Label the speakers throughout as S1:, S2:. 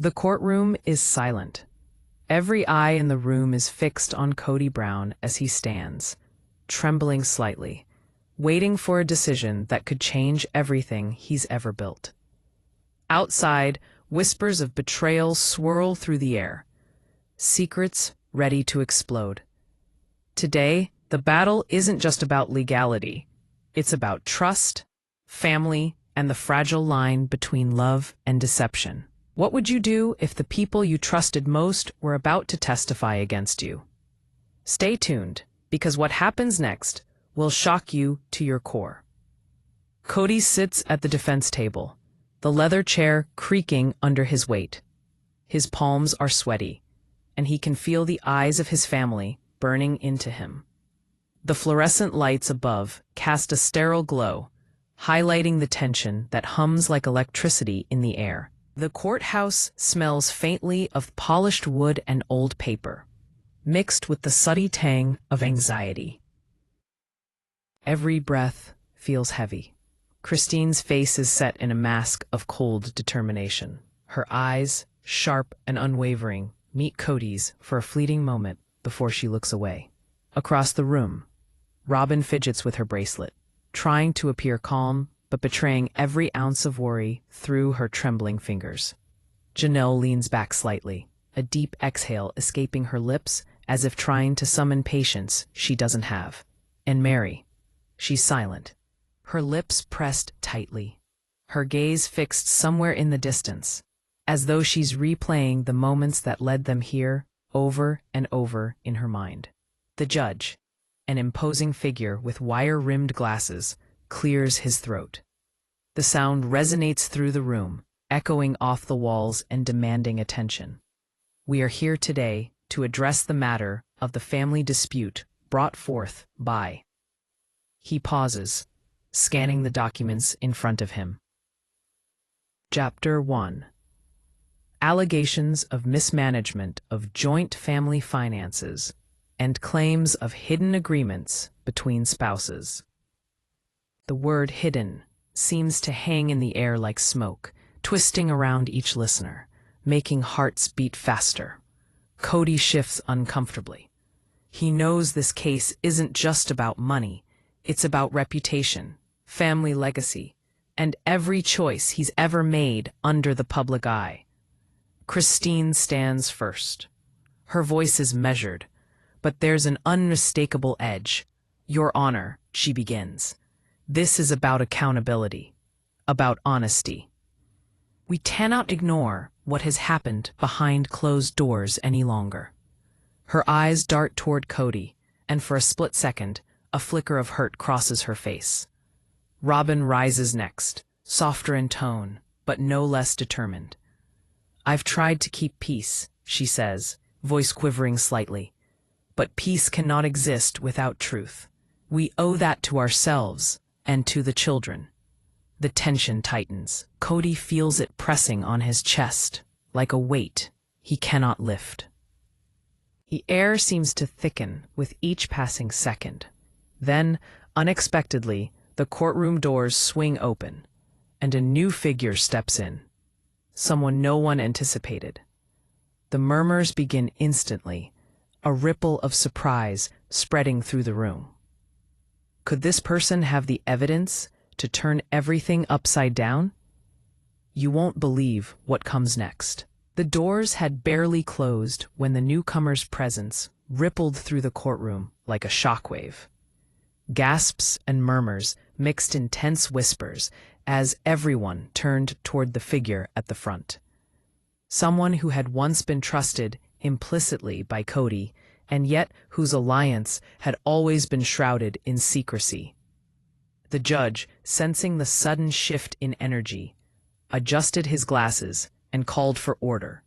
S1: The courtroom is silent. Every eye in the room is fixed on Kody Brown as he stands, trembling slightly, waiting for a decision that could change everything he's ever built. Outside, whispers of betrayal swirl through the air, secrets ready to explode. Today, the battle isn't just about legality. It's about trust, family, and the fragile line between love and deception. What would you do if the people you trusted most were about to testify against you? Stay tuned, because what happens next will shock you to your core. Kody sits at the defense table, the leather chair creaking under his weight. His palms are sweaty, and he can feel the eyes of his family burning into him. The fluorescent lights above cast a sterile glow, highlighting the tension that hums like electricity in the air. The courthouse smells faintly of polished wood and old paper, mixed with the sooty tang of anxiety. Every breath feels heavy. Christine's face is set in a mask of cold determination. Her eyes, sharp and unwavering, meet Kody's for a fleeting moment before she looks away. Across the room, Robyn fidgets with her bracelet, trying to appear calm but betraying every ounce of worry through her trembling fingers. Janelle leans back slightly, a deep exhale escaping her lips as if trying to summon patience she doesn't have. And Meri, she's silent, her lips pressed tightly, her gaze fixed somewhere in the distance, as though she's replaying the moments that led them here over and over in her mind. The judge, an imposing figure with wire-rimmed glasses, clears his throat. The sound resonates through the room, echoing off the walls and demanding attention. We are here today to address the matter of the family dispute brought forth by. He pauses, scanning the documents in front of him. Chapter 1. Allegations of mismanagement of joint family finances and claims of hidden agreements between spouses. The word hidden seems to hang in the air like smoke, twisting around each listener, making hearts beat faster. Kody shifts uncomfortably. He knows this case isn't just about money, it's about reputation, family legacy, and every choice he's ever made under the public eye. Christine stands first. Her voice is measured, but there's an unmistakable edge. Your Honor, she begins. This is about accountability, about honesty. We cannot ignore what has happened behind closed doors any longer. Her eyes dart toward Kody, and for a split second, a flicker of hurt crosses her face. Robyn rises next, softer in tone, but no less determined. I've tried to keep peace, she says, voice quivering slightly. But peace cannot exist without truth. We owe that to ourselves and to the children. The tension tightens. Kody feels it pressing on his chest, like a weight he cannot lift. The air seems to thicken with each passing second. Then, unexpectedly, the courtroom doors swing open, and a new figure steps in. Someone no one anticipated. The murmurs begin instantly, a ripple of surprise spreading through the room. Could this person have the evidence to turn everything upside down? You won't believe what comes next. The doors had barely closed when the newcomer's presence rippled through the courtroom like a shockwave. Gasps and murmurs mixed in tense whispers as everyone turned toward the figure at the front. Someone who had once been trusted implicitly by Kody, and yet whose alliance had always been shrouded in secrecy. The judge, sensing the sudden shift in energy, adjusted his glasses and called for order.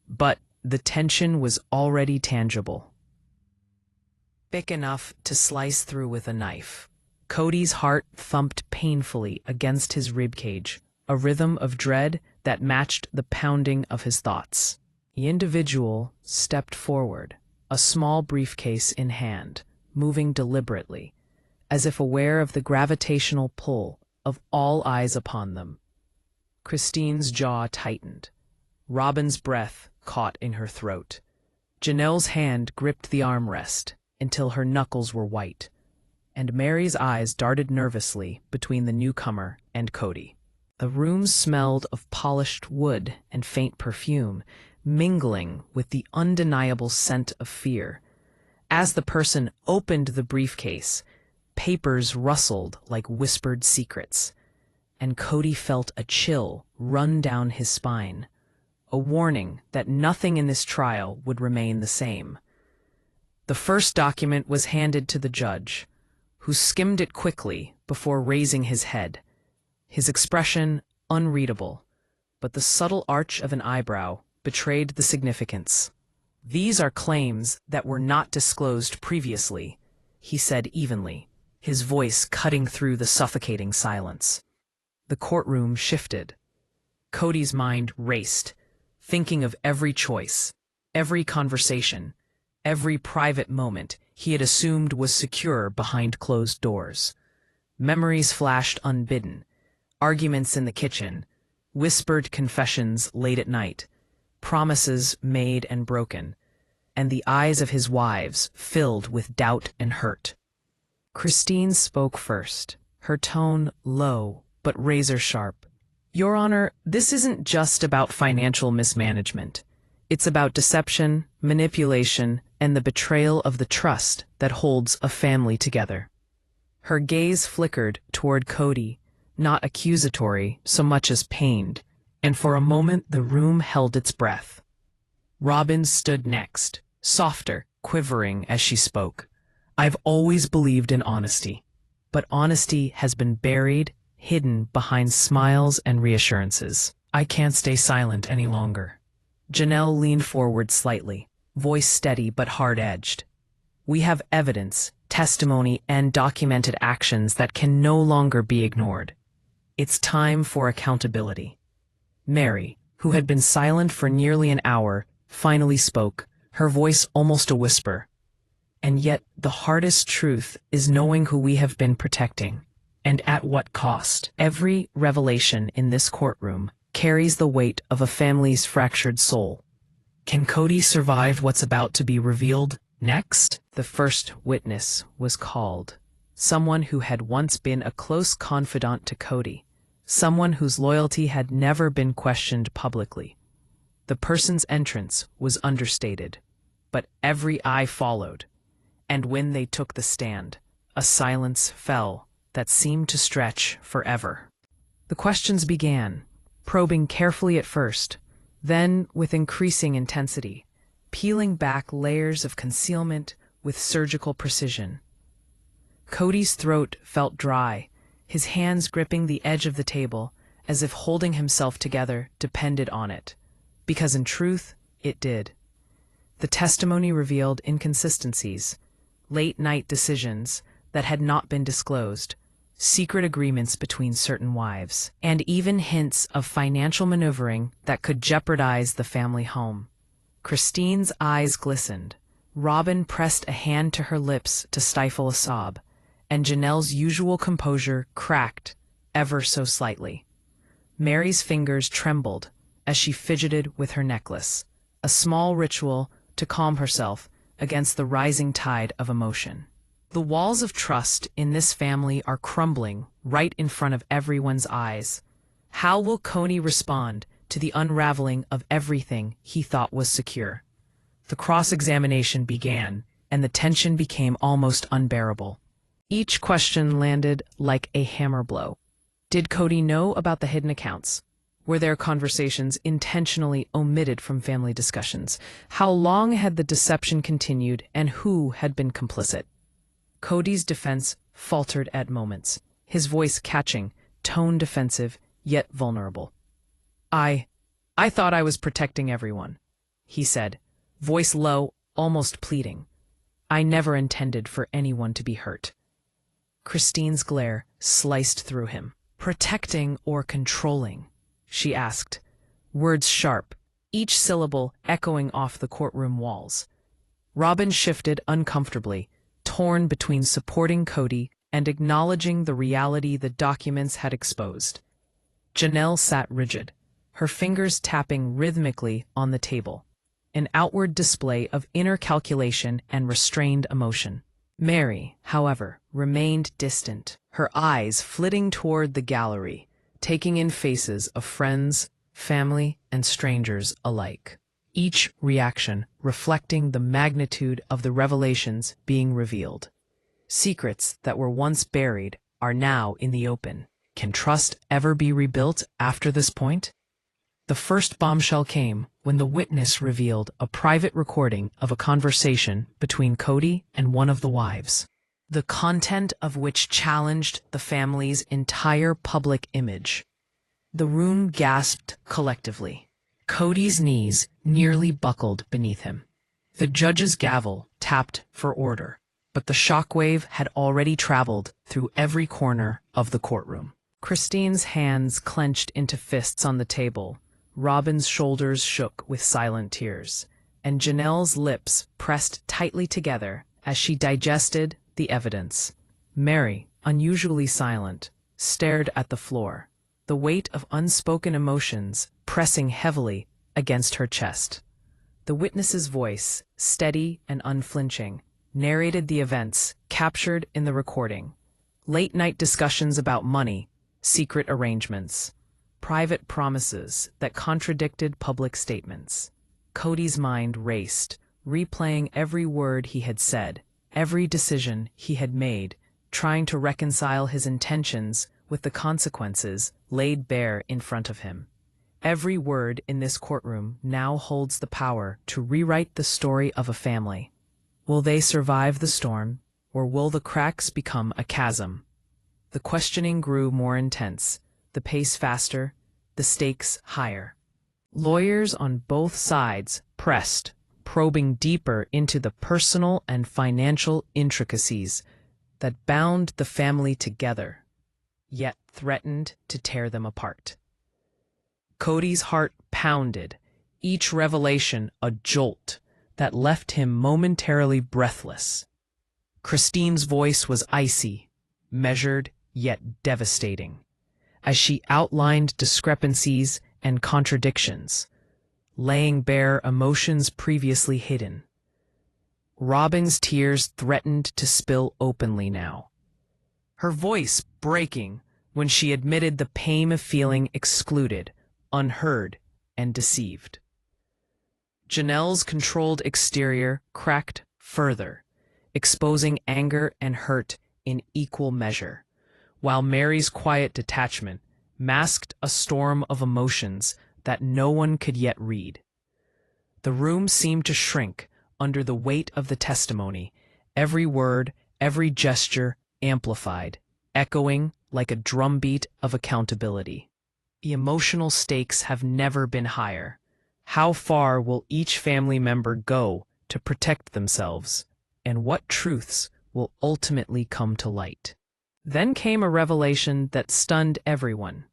S1: But the tension was already tangible. Thick enough to slice through with a knife. Kody's heart thumped painfully against his ribcage, a rhythm of dread that matched the pounding of his thoughts. The individual stepped forward, a small briefcase in hand, moving deliberately, as if aware of the gravitational pull of all eyes upon them. Christine's jaw tightened. Robyn's breath caught in her throat. Janelle's hand gripped the armrest until her knuckles were white, and Meri's eyes darted nervously between the newcomer and Kody. The room smelled of polished wood and faint perfume, mingling with the undeniable scent of fear. As the person opened the briefcase, papers rustled like whispered secrets, and Kody felt a chill run down his spine, a warning that nothing in this trial would remain the same. The first document was handed to the judge, who skimmed it quickly before raising his head, his expression unreadable, but the subtle arch of an eyebrow betrayed the significance. "These are claims that were not disclosed previously," he said evenly, his voice cutting through the suffocating silence. The courtroom shifted. Kody's mind raced, thinking of every choice, every conversation, every private moment he had assumed was secure behind closed doors. Memories flashed unbidden, arguments in the kitchen, whispered confessions late at night, promises made and broken, and the eyes of his wives filled with doubt and hurt. Christine spoke first, her tone low but razor-sharp. "Your Honor, this isn't just about financial mismanagement. It's about deception, manipulation, and the betrayal of the trust that holds a family together." Her gaze flickered toward Kody, not accusatory so much as pained, and for a moment the room held its breath. Robyn stood next, softer, quivering as she spoke. "I've always believed in honesty, but honesty has been buried, hidden behind smiles and reassurances. I can't stay silent any longer." Janelle leaned forward slightly, voice steady but hard-edged. "We have evidence, testimony, and documented actions that can no longer be ignored. It's time for accountability." Meri, who had been silent for nearly an hour, finally spoke, her voice almost a whisper. "And yet the hardest truth is knowing who we have been protecting, and at what cost. Every revelation in this courtroom carries the weight of a family's fractured soul. Can Kody survive what's about to be revealed next?" The first witness was called, someone who had once been a close confidant to Kody, someone whose loyalty had never been questioned publicly. The person's entrance was understated, but every eye followed, and when they took the stand, a silence fell that seemed to stretch forever. The questions began, probing carefully at first, then with increasing intensity, peeling back layers of concealment with surgical precision. Kody's throat felt dry, his hands gripping the edge of the table, as if holding himself together depended on it, because in truth, it did. The testimony revealed inconsistencies, late-night decisions that had not been disclosed, secret agreements between certain wives, and even hints of financial maneuvering that could jeopardize the family home. Christine's eyes glistened. Robyn pressed a hand to her lips to stifle a sob, and Janelle's usual composure cracked ever so slightly. Meri's fingers trembled as she fidgeted with her necklace, a small ritual to calm herself against the rising tide of emotion. The walls of trust in this family are crumbling right in front of everyone's eyes. How will Kody respond to the unraveling of everything he thought was secure? The cross-examination began, and the tension became almost unbearable. Each question landed like a hammer blow. Did Kody know about the hidden accounts? Were their conversations intentionally omitted from family discussions? How long had the deception continued, and who had been complicit? Kody's defense faltered at moments, his voice catching, tone defensive, yet vulnerable. I thought I was protecting everyone," he said, voice low, almost pleading. "I never intended for anyone to be hurt." Christine's glare sliced through him. "Protecting or controlling?" she asked, words sharp, each syllable echoing off the courtroom walls. Robyn shifted uncomfortably, torn between supporting Kody and acknowledging the reality the documents had exposed. Janelle sat rigid, her fingers tapping rhythmically on the table, an outward display of inner calculation and restrained emotion. Meri, however, remained distant, her eyes flitting toward the gallery, taking in faces of friends, family, and strangers alike, each reaction reflecting the magnitude of the revelations being revealed. Secrets that were once buried are now in the open. Can trust ever be rebuilt after this point? The first bombshell came when the witness revealed a private recording of a conversation between Kody and one of the wives, the content of which challenged the family's entire public image. The room gasped collectively. Kody's knees nearly buckled beneath him. The judge's gavel tapped for order, but the shockwave had already traveled through every corner of the courtroom. Christine's hands clenched into fists on the table. Robyn's shoulders shook with silent tears, and Janelle's lips pressed tightly together as she digested the evidence. Meri, unusually silent, stared at the floor, the weight of unspoken emotions pressing heavily against her chest. The witness's voice, steady and unflinching, narrated the events captured in the recording. Late-night discussions about money, secret arrangements, private promises that contradicted public statements. Kody's mind raced, replaying every word he had said, every decision he had made, trying to reconcile his intentions with the consequences laid bare in front of him. Every word in this courtroom now holds the power to rewrite the story of a family. Will they survive the storm, or will the cracks become a chasm? The questioning grew more intense, the pace faster, the stakes higher. Lawyers on both sides pressed, probing deeper into the personal and financial intricacies that bound the family together, yet threatened to tear them apart. Kody's heart pounded, each revelation a jolt that left him momentarily breathless. Christine's voice was icy, measured yet devastating, as she outlined discrepancies and contradictions, laying bare emotions previously hidden. Robyn's tears threatened to spill openly now, her voice breaking when she admitted the pain of feeling excluded, unheard, and deceived. Janelle's controlled exterior cracked further, exposing anger and hurt in equal measure, while Meri's quiet detachment masked a storm of emotions that no one could yet read. The room seemed to shrink under the weight of the testimony, every word, every gesture amplified, echoing like a drumbeat of accountability. The emotional stakes have never been higher. How far will each family member go to protect themselves, and what truths will ultimately come to light? Then came a revelation that stunned everyone.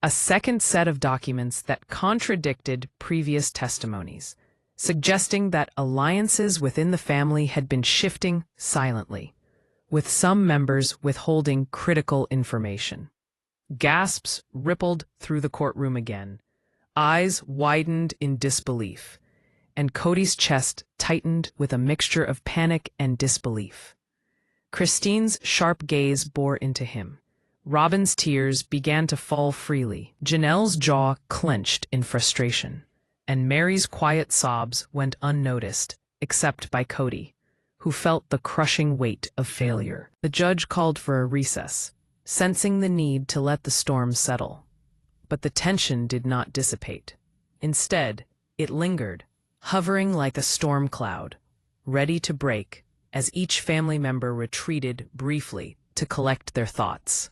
S1: A second set of documents that contradicted previous testimonies, suggesting that alliances within the family had been shifting silently, with some members withholding critical information. Gasps rippled through the courtroom again, eyes widened in disbelief, and Kody's chest tightened with a mixture of panic and disbelief. Christine's sharp gaze bore into him. Robyn's tears began to fall freely. Janelle's jaw clenched in frustration, and Meri's quiet sobs went unnoticed, except by Kody, who felt the crushing weight of failure. The judge called for a recess, sensing the need to let the storm settle. But the tension did not dissipate. Instead, it lingered, hovering like a storm cloud, ready to break as each family member retreated briefly to collect their thoughts.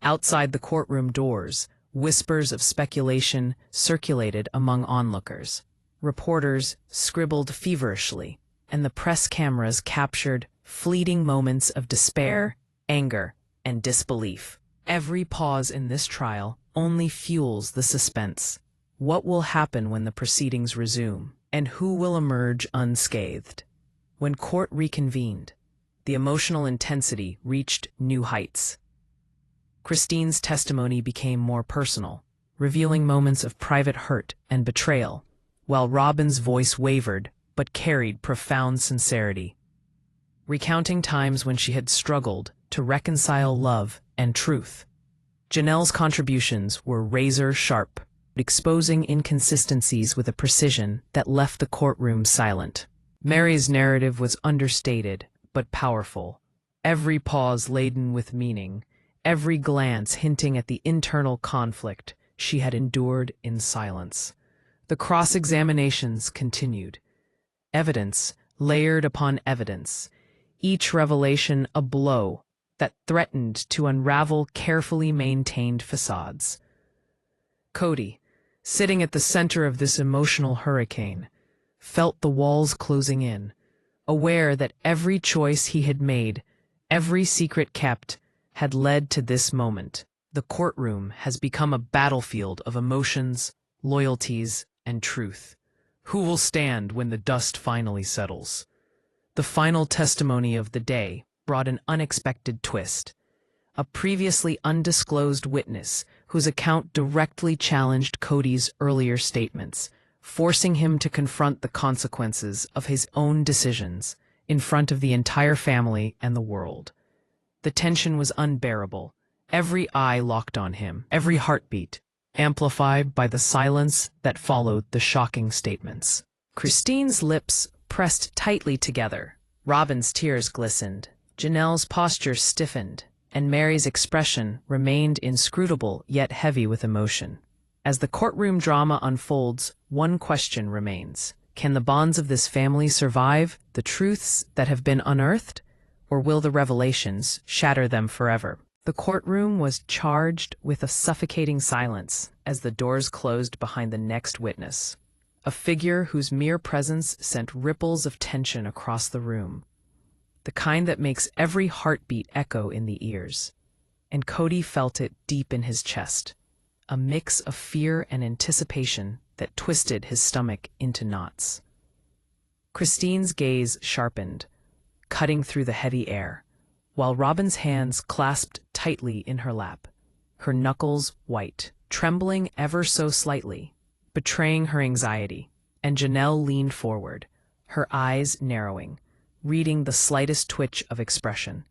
S1: Outside the courtroom doors, whispers of speculation circulated among onlookers. Reporters scribbled feverishly, and the press cameras captured fleeting moments of despair, anger, and disbelief. Every pause in this trial only fuels the suspense. What will happen when the proceedings resume, and who will emerge unscathed? When court reconvened, the emotional intensity reached new heights. Christine's testimony became more personal, revealing moments of private hurt and betrayal, while Robyn's voice wavered but carried profound sincerity, recounting times when she had struggled to reconcile love and truth. Janelle's contributions were razor-sharp, exposing inconsistencies with a precision that left the courtroom silent. Meri's narrative was understated but powerful, every pause laden with meaning, every glance hinting at the internal conflict she had endured in silence. The cross-examinations continued, evidence layered upon evidence, each revelation a blow that threatened to unravel carefully maintained facades. Kody, sitting at the center of this emotional hurricane, felt the walls closing in, aware that every choice he had made, every secret kept, had led to this moment. The courtroom has become a battlefield of emotions, loyalties, and truth. Who will stand when the dust finally settles? The final testimony of the day brought an unexpected twist. A previously undisclosed witness whose account directly challenged Kody's earlier statements, forcing him to confront the consequences of his own decisions in front of the entire family and the world. The tension was unbearable, every eye locked on him, every heartbeat amplified by the silence that followed the shocking statements. Christine's lips pressed tightly together, Robyn's tears glistened, Janelle's posture stiffened, and Meri's expression remained inscrutable yet heavy with emotion. As the courtroom drama unfolds, one question remains. Can the bonds of this family survive the truths that have been unearthed, or will the revelations shatter them forever? The courtroom was charged with a suffocating silence as the doors closed behind the next witness, a figure whose mere presence sent ripples of tension across the room, the kind that makes every heartbeat echo in the ears. And Kody felt it deep in his chest, a mix of fear and anticipation that twisted his stomach into knots. Christine's gaze sharpened, cutting through the heavy air, while Robyn's hands clasped tightly in her lap, her knuckles white, trembling ever so slightly, betraying her anxiety. And Janelle leaned forward, her eyes narrowing, reading the slightest twitch of expression,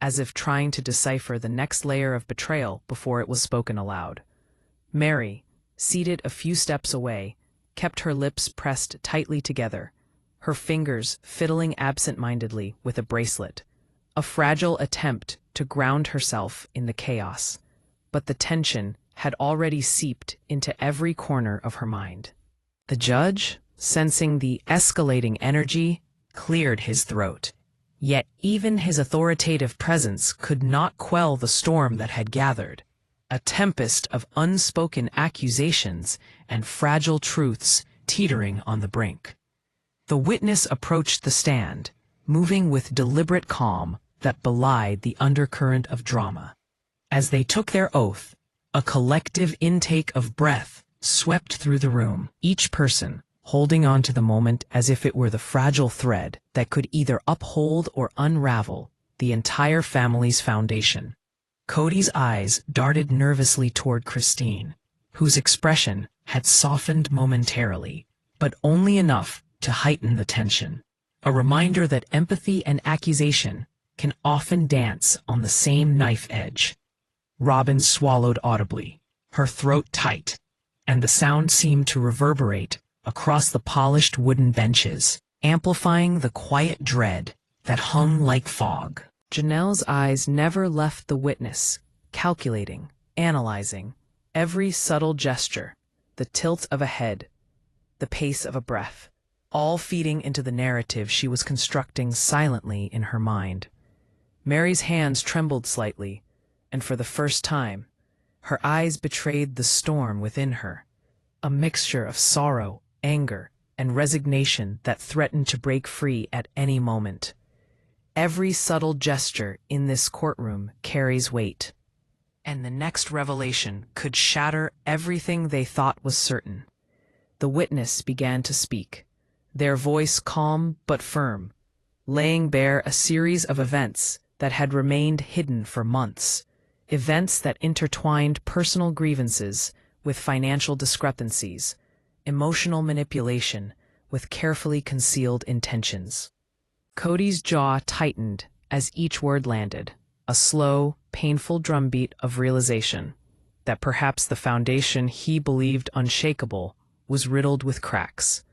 S1: as if trying to decipher the next layer of betrayal before it was spoken aloud. Meri, seated a few steps away, kept her lips pressed tightly together, her fingers fiddling absent-mindedly with a bracelet, a fragile attempt to ground herself in the chaos. But the tension had already seeped into every corner of her mind. The judge, sensing the escalating energy, cleared his throat. Yet even his authoritative presence could not quell the storm that had gathered, a tempest of unspoken accusations and fragile truths teetering on the brink. The witness approached the stand, moving with deliberate calm that belied the undercurrent of drama. As they took their oath, a collective intake of breath swept through the room, each person holding on to the moment as if it were the fragile thread that could either uphold or unravel the entire family's foundation. Kody's eyes darted nervously toward Christine, whose expression had softened momentarily, but only enough to heighten the tension. A reminder that empathy and accusation can often dance on the same knife edge. Robyn swallowed audibly, her throat tight, and the sound seemed to reverberate across the polished wooden benches, amplifying the quiet dread that hung like fog. Janelle's eyes never left the witness, calculating, analyzing, every subtle gesture, the tilt of a head, the pace of a breath, all feeding into the narrative she was constructing silently in her mind. Meri's hands trembled slightly, and for the first time, her eyes betrayed the storm within her, a mixture of sorrow, anger, and resignation that threatened to break free at any moment. Every subtle gesture in this courtroom carries weight, and the next revelation could shatter everything they thought was certain. The witness began to speak, their voice calm but firm, laying bare a series of events that had remained hidden for months, events that intertwined personal grievances with financial discrepancies, emotional manipulation with carefully concealed intentions. Kody's jaw tightened as each word landed, a slow, painful drumbeat of realization that perhaps the foundation he believed unshakable was riddled with cracks.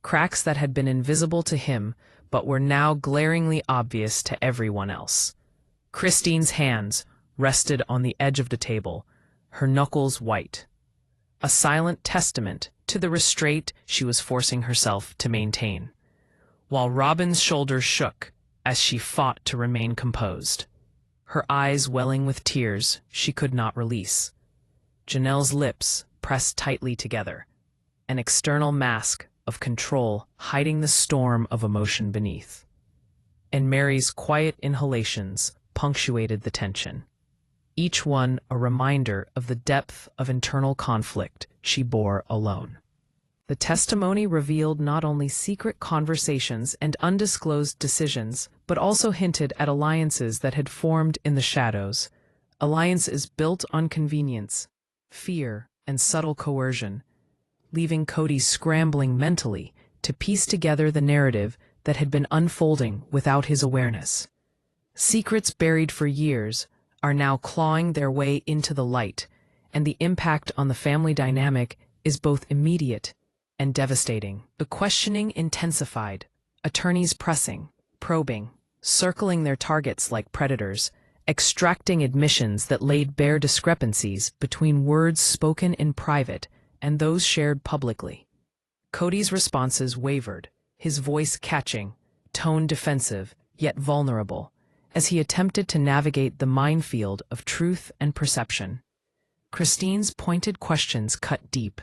S1: Cracks that had been invisible to him but were now glaringly obvious to everyone else. Christine's hands rested on the edge of the table, her knuckles white, a silent testament to the restraint she was forcing herself to maintain, while Robyn's shoulders shook as she fought to remain composed, her eyes welling with tears she could not release. Janelle's lips pressed tightly together, an external mask of control hiding the storm of emotion beneath. And Meri's quiet inhalations punctuated the tension, each one a reminder of the depth of internal conflict she bore alone. The testimony revealed not only secret conversations and undisclosed decisions, but also hinted at alliances that had formed in the shadows, alliances built on convenience, fear, and subtle coercion, leaving Kody scrambling mentally to piece together the narrative that had been unfolding without his awareness. Secrets buried for years are now clawing their way into the light, and the impact on the family dynamic is both immediate and devastating. The questioning intensified, attorneys pressing, probing, circling their targets like predators, extracting admissions that laid bare discrepancies between words spoken in private and those shared publicly. Kody's responses wavered, his voice catching, tone defensive, yet vulnerable, as he attempted to navigate the minefield of truth and perception. Christine's pointed questions cut deep,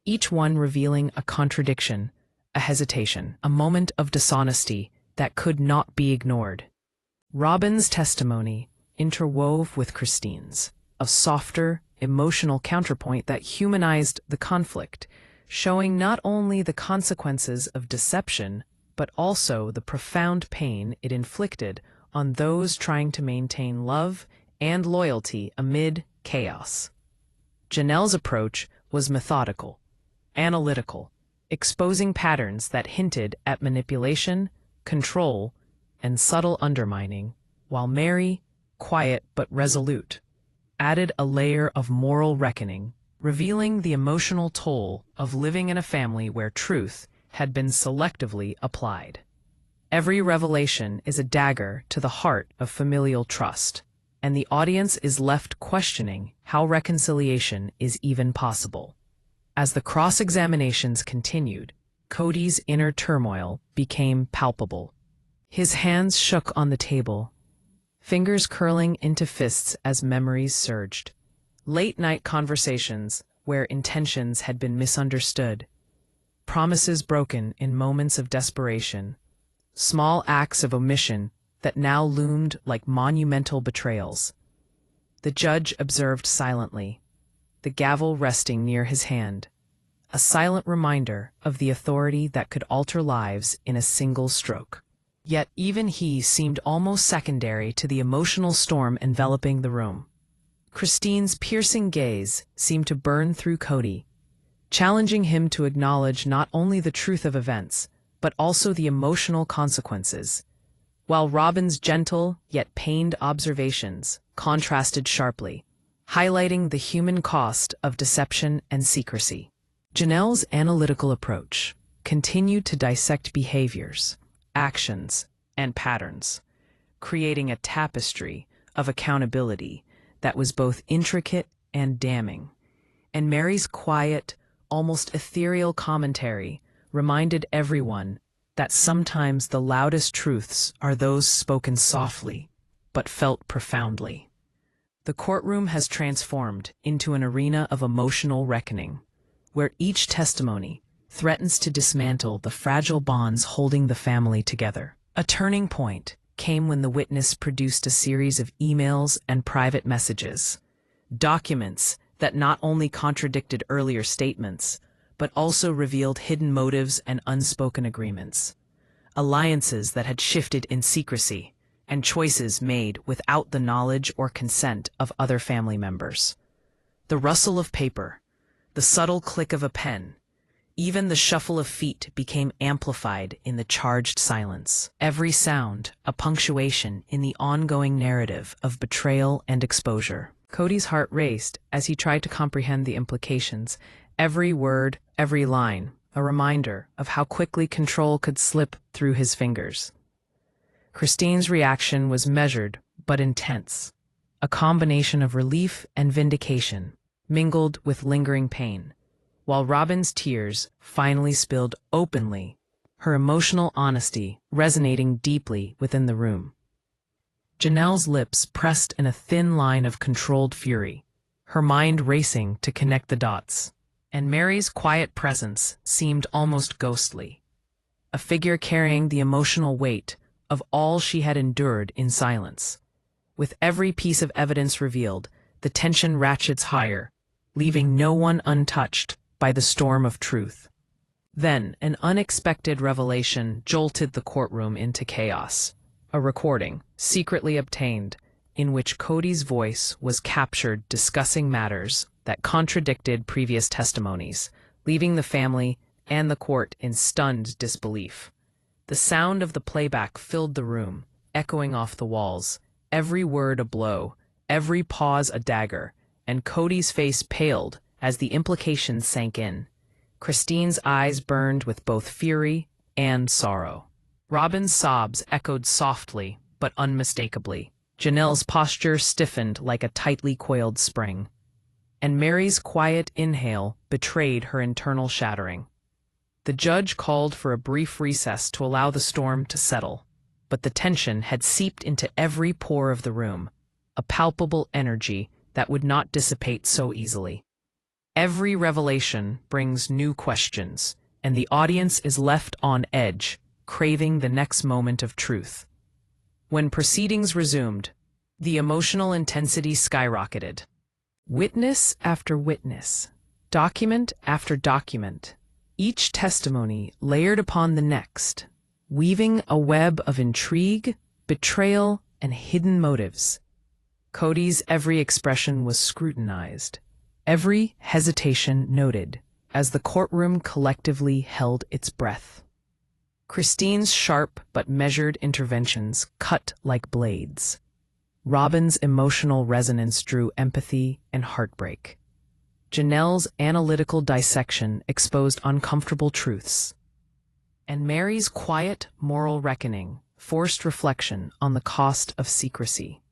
S1: each one revealing a contradiction, a hesitation, a moment of dishonesty that could not be ignored. Robyn's testimony interwove with Christine's, a softer, emotional counterpoint that humanized the conflict, showing not only the consequences of deception, but also the profound pain it inflicted on those trying to maintain love and loyalty amid chaos. Janelle's approach was methodical, analytical, exposing patterns that hinted at manipulation, control, and subtle undermining, while Meri, quiet but resolute, added a layer of moral reckoning, revealing the emotional toll of living in a family where truth had been selectively applied. Every revelation is a dagger to the heart of familial trust, and the audience is left questioning how reconciliation is even possible. As the cross-examinations continued, Kody's inner turmoil became palpable. His hands shook on the table, fingers curling into fists as memories surged. Late-night conversations where intentions had been misunderstood, promises broken in moments of desperation, small acts of omission that now loomed like monumental betrayals. The judge observed silently, the gavel resting near his hand, a silent reminder of the authority that could alter lives in a single stroke. Yet even he seemed almost secondary to the emotional storm enveloping the room. Christine's piercing gaze seemed to burn through Kody, challenging him to acknowledge not only the truth of events, but also the emotional consequences, while Robyn's gentle yet pained observations contrasted sharply, highlighting the human cost of deception and secrecy. Janelle's analytical approach continued to dissect behaviors, actions, and patterns, creating a tapestry of accountability that was both intricate and damning. And Meri's quiet, almost ethereal commentary reminded everyone that sometimes the loudest truths are those spoken softly, but felt profoundly. The courtroom has transformed into an arena of emotional reckoning, where each testimony threatens to dismantle the fragile bonds holding the family together. A turning point came when the witness produced a series of emails and private messages, documents that not only contradicted earlier statements, but also revealed hidden motives and unspoken agreements, alliances that had shifted in secrecy, and choices made without the knowledge or consent of other family members. The rustle of paper, the subtle click of a pen. Even the shuffle of feet became amplified in the charged silence. Every sound, a punctuation in the ongoing narrative of betrayal and exposure. Kody's heart raced as he tried to comprehend the implications. Every word, every line, a reminder of how quickly control could slip through his fingers. Christine's reaction was measured but intense, a combination of relief and vindication, mingled with lingering pain. While Robyn's tears finally spilled openly, her emotional honesty resonating deeply within the room. Janelle's lips pressed in a thin line of controlled fury, her mind racing to connect the dots. And Meri's quiet presence seemed almost ghostly, a figure carrying the emotional weight of all she had endured in silence. With every piece of evidence revealed, the tension ratchets higher, leaving no one untouched by the storm of truth. Then, an unexpected revelation jolted the courtroom into chaos. A recording, secretly obtained, in which Kody's voice was captured discussing matters that contradicted previous testimonies, leaving the family and the court in stunned disbelief. The sound of the playback filled the room, echoing off the walls, every word a blow, every pause a dagger, and Kody's face paled as the implications sank in. Christine's eyes burned with both fury and sorrow. Robyn's sobs echoed softly but unmistakably. Janelle's posture stiffened like a tightly coiled spring, and Meri's quiet inhale betrayed her internal shattering. The judge called for a brief recess to allow the storm to settle, but the tension had seeped into every pore of the room, a palpable energy that would not dissipate so easily. Every revelation brings new questions, and the audience is left on edge, craving the next moment of truth. When proceedings resumed, the emotional intensity skyrocketed. Witness after witness, document after document, each testimony layered upon the next, weaving a web of intrigue, betrayal, and hidden motives. Kody's every expression was scrutinized, every hesitation noted, as the courtroom collectively held its breath. Christine's sharp but measured interventions cut like blades. Robyn's emotional resonance drew empathy and heartbreak. Janelle's analytical dissection exposed uncomfortable truths. And Meri's quiet moral reckoning forced reflection on the cost of secrecy.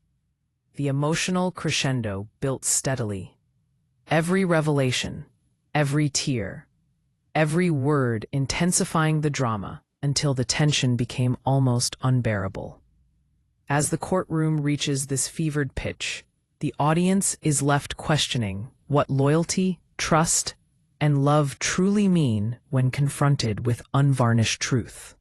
S1: The emotional crescendo built steadily. Every revelation, every tear, every word intensifying the drama until the tension became almost unbearable. As the courtroom reaches this fevered pitch, the audience is left questioning what loyalty, trust, and love truly mean when confronted with unvarnished truth.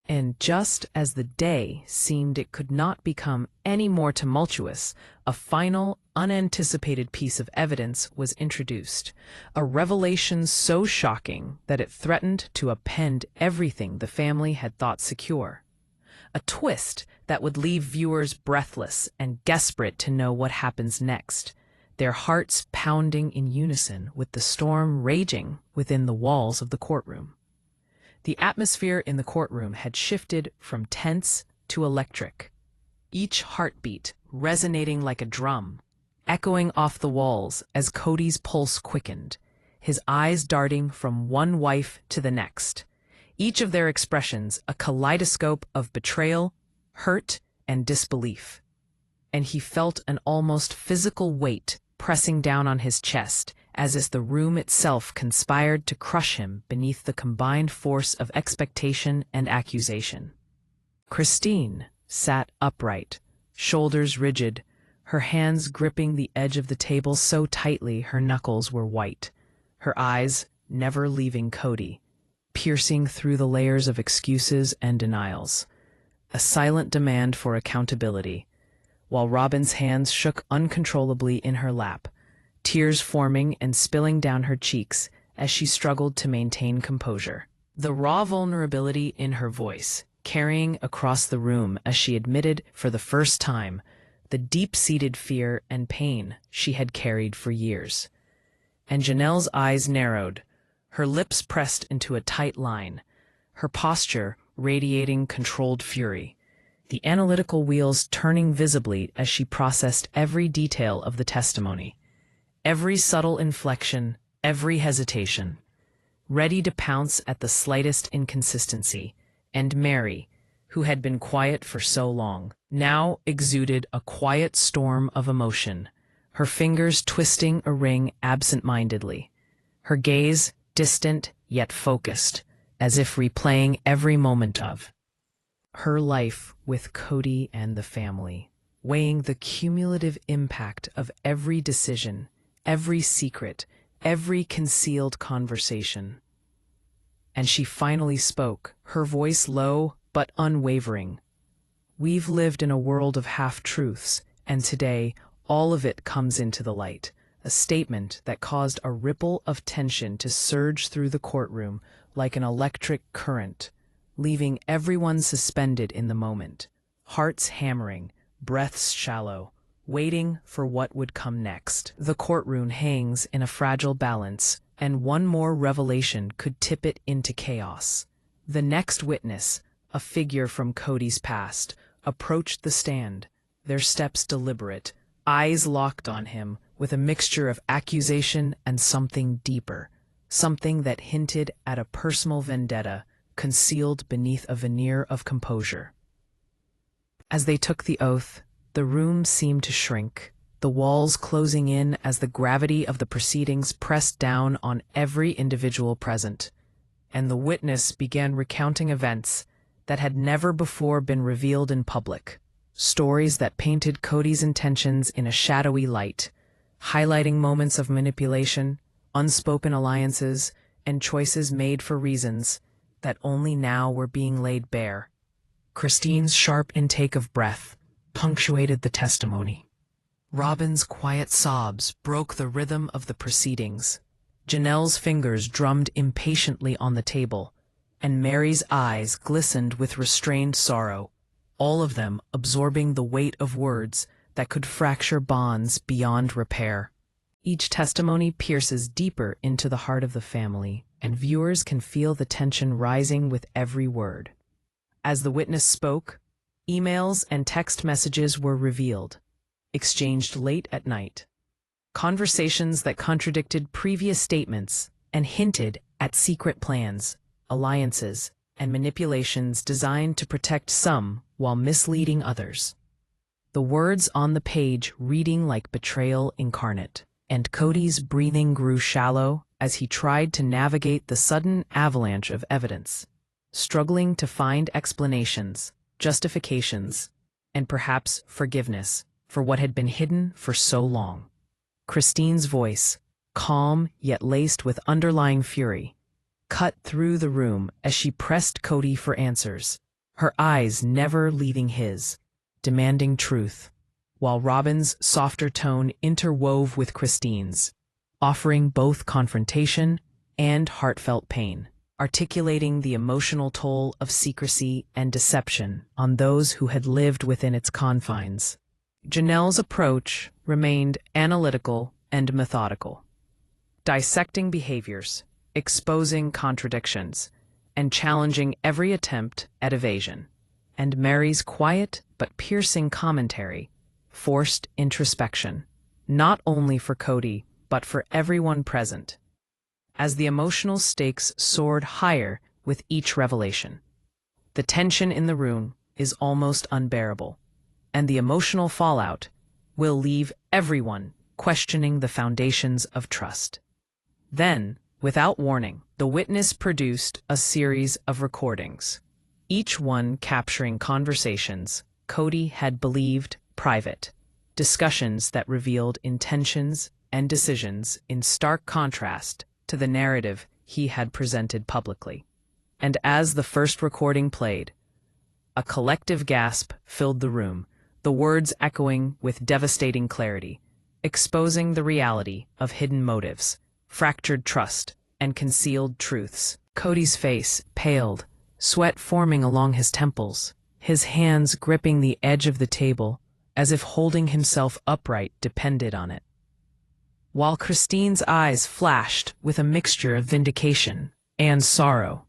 S1: And just as the day seemed it could not become any more tumultuous, a final, unanticipated piece of evidence was introduced, a revelation so shocking that it threatened to upend everything the family had thought secure. A twist that would leave viewers breathless and desperate to know what happens next, their hearts pounding in unison with the storm raging within the walls of the courtroom. The atmosphere in the courtroom had shifted from tense to electric, each heartbeat resonating like a drum, echoing off the walls as Kody's pulse quickened, his eyes darting from one wife to the next, each of their expressions a kaleidoscope of betrayal, hurt, and disbelief. And he felt an almost physical weight pressing down on his chest, as if the room itself conspired to crush him beneath the combined force of expectation and accusation. Christine sat upright, shoulders rigid, her hands gripping the edge of the table so tightly her knuckles were white, her eyes never leaving Kody, piercing through the layers of excuses and denials, a silent demand for accountability, while Robyn's hands shook uncontrollably in her lap, tears forming and spilling down her cheeks as she struggled to maintain composure. The raw vulnerability in her voice, carrying across the room as she admitted for the first time the deep-seated fear and pain she had carried for years. and Janelle's eyes narrowed, her lips pressed into a tight line, her posture radiating controlled fury, the analytical wheels turning visibly as she processed every detail of the testimony, every subtle inflection, every hesitation, ready to pounce at the slightest inconsistency. And Meri, who had been quiet for so long, now exuded a quiet storm of emotion, her fingers twisting a ring absent-mindedly, her gaze distant yet focused, as if replaying every moment of her life with Kody and the family, weighing the cumulative impact of every decision, every secret, every concealed conversation. And she finally spoke, her voice low but unwavering. "We've lived in a world of half-truths, and today all of it comes into the light." A statement that caused a ripple of tension to surge through the courtroom like an electric current, leaving everyone suspended in the moment, hearts hammering, breaths shallow, waiting for what would come next. The courtroom hangs in a fragile balance, and one more revelation could tip it into chaos. The next witness, a figure from Kody's past, approached the stand, their steps deliberate, eyes locked on him with a mixture of accusation and something deeper, something that hinted at a personal vendetta concealed beneath a veneer of composure. As they took the oath, the room seemed to shrink, the walls closing in as the gravity of the proceedings pressed down on every individual present, and the witness began recounting events that had never before been revealed in public, stories that painted Kody's intentions in a shadowy light, highlighting moments of manipulation, unspoken alliances, and choices made for reasons that only now were being laid bare. Christine's sharp intake of breath punctuated the testimony. Robyn's quiet sobs broke the rhythm of the proceedings. Janelle's fingers drummed impatiently on the table, and Meri's eyes glistened with restrained sorrow, all of them absorbing the weight of words that could fracture bonds beyond repair. Each testimony pierces deeper into the heart of the family, and viewers can feel the tension rising with every word. As the witness spoke, emails and text messages were revealed, exchanged late at night. Conversations that contradicted previous statements and hinted at secret plans, alliances, and manipulations designed to protect some while misleading others. The words on the page reading like betrayal incarnate, and Kody's breathing grew shallow as he tried to navigate the sudden avalanche of evidence, struggling to find explanations, justifications, and perhaps forgiveness for what had been hidden for so long. Christine's voice, calm yet laced with underlying fury, cut through the room as she pressed Kody for answers, her eyes never leaving his, demanding truth, while Robyn's softer tone interwove with Christine's, offering both confrontation and heartfelt pain, articulating the emotional toll of secrecy and deception on those who had lived within its confines. Janelle's approach remained analytical and methodical, dissecting behaviors, exposing contradictions, and challenging every attempt at evasion. And Meri's quiet but piercing commentary forced introspection, not only for Kody, but for everyone present, as the emotional stakes soared higher with each revelation. The tension in the room is almost unbearable, and the emotional fallout will leave everyone questioning the foundations of trust. Then, without warning, the witness produced a series of recordings, each one capturing conversations Kody had believed private, discussions that revealed intentions and decisions in stark contrast to the narrative he had presented publicly. And as the first recording played, a collective gasp filled the room, the words echoing with devastating clarity, exposing the reality of hidden motives, fractured trust, and concealed truths. Kody's face paled, sweat forming along his temples, his hands gripping the edge of the table as if holding himself upright depended on it. while Christine's eyes flashed with a mixture of vindication and sorrow.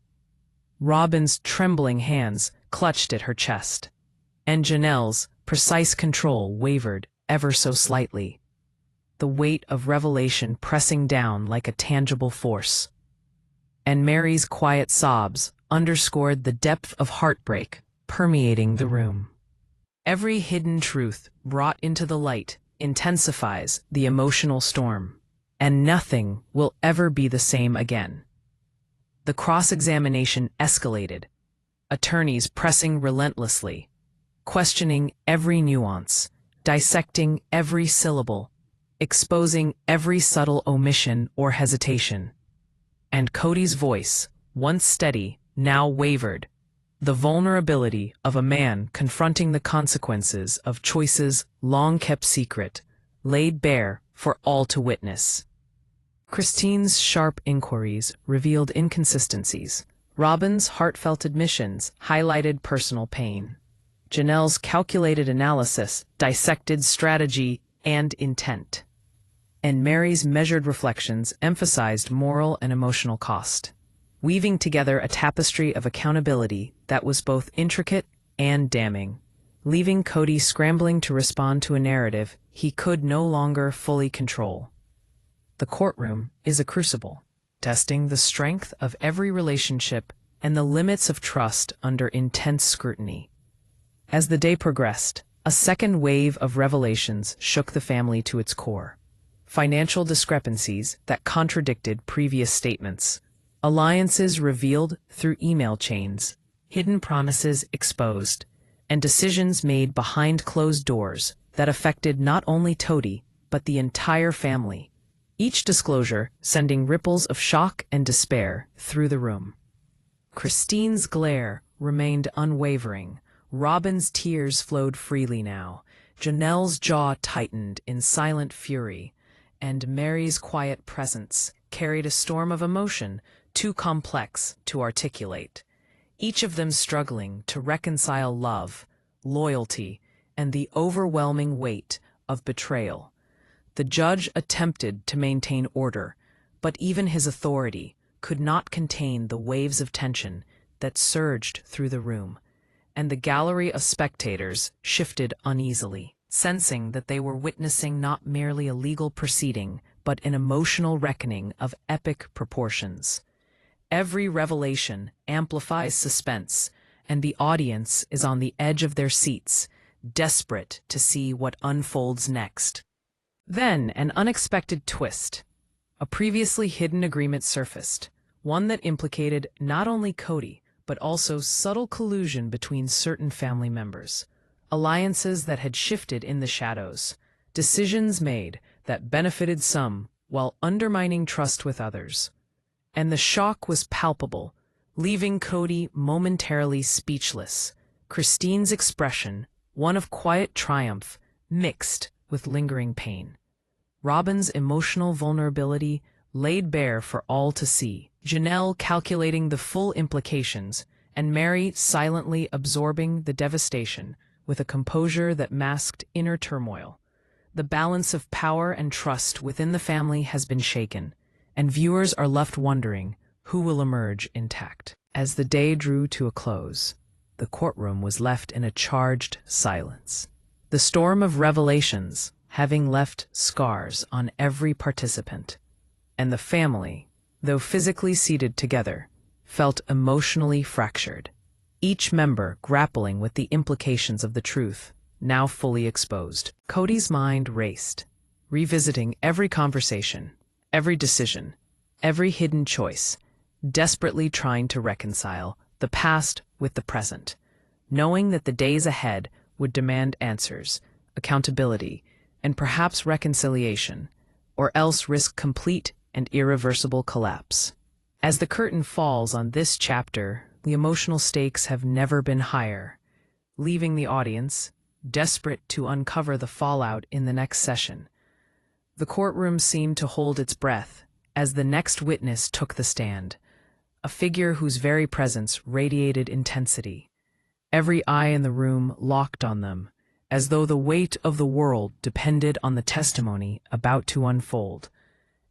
S1: Robyn's trembling hands clutched at her chest, and Janelle's precise control wavered ever so slightly, the weight of revelation pressing down like a tangible force. And Meri's quiet sobs underscored the depth of heartbreak permeating the room. Every hidden truth brought into the light intensifies the emotional storm, and nothing will ever be the same again. The cross-examination escalated, attorneys pressing relentlessly, questioning every nuance, dissecting every syllable, exposing every subtle omission or hesitation. And Kody's voice, once steady, now wavered, the vulnerability of a man confronting the consequences of choices long kept secret, laid bare for all to witness. Christine's sharp inquiries revealed inconsistencies. Robyn's heartfelt admissions highlighted personal pain. Janelle's calculated analysis dissected strategy and intent. And Meri's measured reflections emphasized moral and emotional cost, weaving together a tapestry of accountability that was both intricate and damning, leaving Kody scrambling to respond to a narrative he could no longer fully control. The courtroom is a crucible, testing the strength of every relationship and the limits of trust under intense scrutiny. As the day progressed, a second wave of revelations shook the family to its core. Financial discrepancies that contradicted previous statements, alliances revealed through email chains, hidden promises exposed, and decisions made behind closed doors that affected not only Kody, but the entire family. Each disclosure sending ripples of shock and despair through the room. Christine's glare remained unwavering. Robyn's tears flowed freely now. Janelle's jaw tightened in silent fury, and Meri's quiet presence carried a storm of emotion too complex to articulate, each of them struggling to reconcile love, loyalty, and the overwhelming weight of betrayal. The judge attempted to maintain order, but even his authority could not contain the waves of tension that surged through the room, and the gallery of spectators shifted uneasily, sensing that they were witnessing not merely a legal proceeding, but an emotional reckoning of epic proportions. Every revelation amplifies suspense, and the audience is on the edge of their seats, desperate to see what unfolds next. Then an unexpected twist. A previously hidden agreement surfaced, one that implicated not only Kody, but also subtle collusion between certain family members, alliances that had shifted in the shadows, decisions made that benefited some while undermining trust with others. And the shock was palpable, leaving Kody momentarily speechless. Christine's expression, one of quiet triumph, mixed with lingering pain. Robyn's emotional vulnerability laid bare for all to see. Janelle calculating the full implications, and Meri silently absorbing the devastation with a composure that masked inner turmoil. The balance of power and trust within the family has been shaken, and viewers are left wondering who will emerge intact. As the day drew to a close, the courtroom was left in a charged silence. The storm of revelations having left scars on every participant, and the family, though physically seated together, felt emotionally fractured, each member grappling with the implications of the truth, now fully exposed. Kody's mind raced, revisiting every conversation, every decision, every hidden choice, desperately trying to reconcile the past with the present, knowing that the days ahead would demand answers, accountability, and perhaps reconciliation, or else risk complete and irreversible collapse. As the curtain falls on this chapter, the emotional stakes have never been higher, leaving the audience desperate to uncover the fallout in the next session. The courtroom seemed to hold its breath as the next witness took the stand, a figure whose very presence radiated intensity. Every eye in the room locked on them, as though the weight of the world depended on the testimony about to unfold.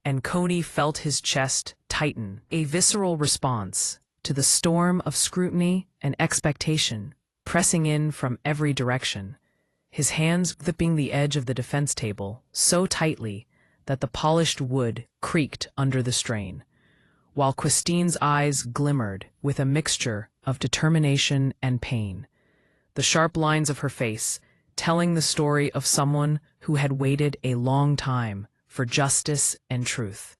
S1: And Kody felt his chest tighten, a visceral response to the storm of scrutiny and expectation pressing in from every direction, his hands gripping the edge of the defense table so tightly that the polished wood creaked under the strain, while Christine's eyes glimmered with a mixture of determination and pain, the sharp lines of her face telling the story of someone who had waited a long time for justice and truth.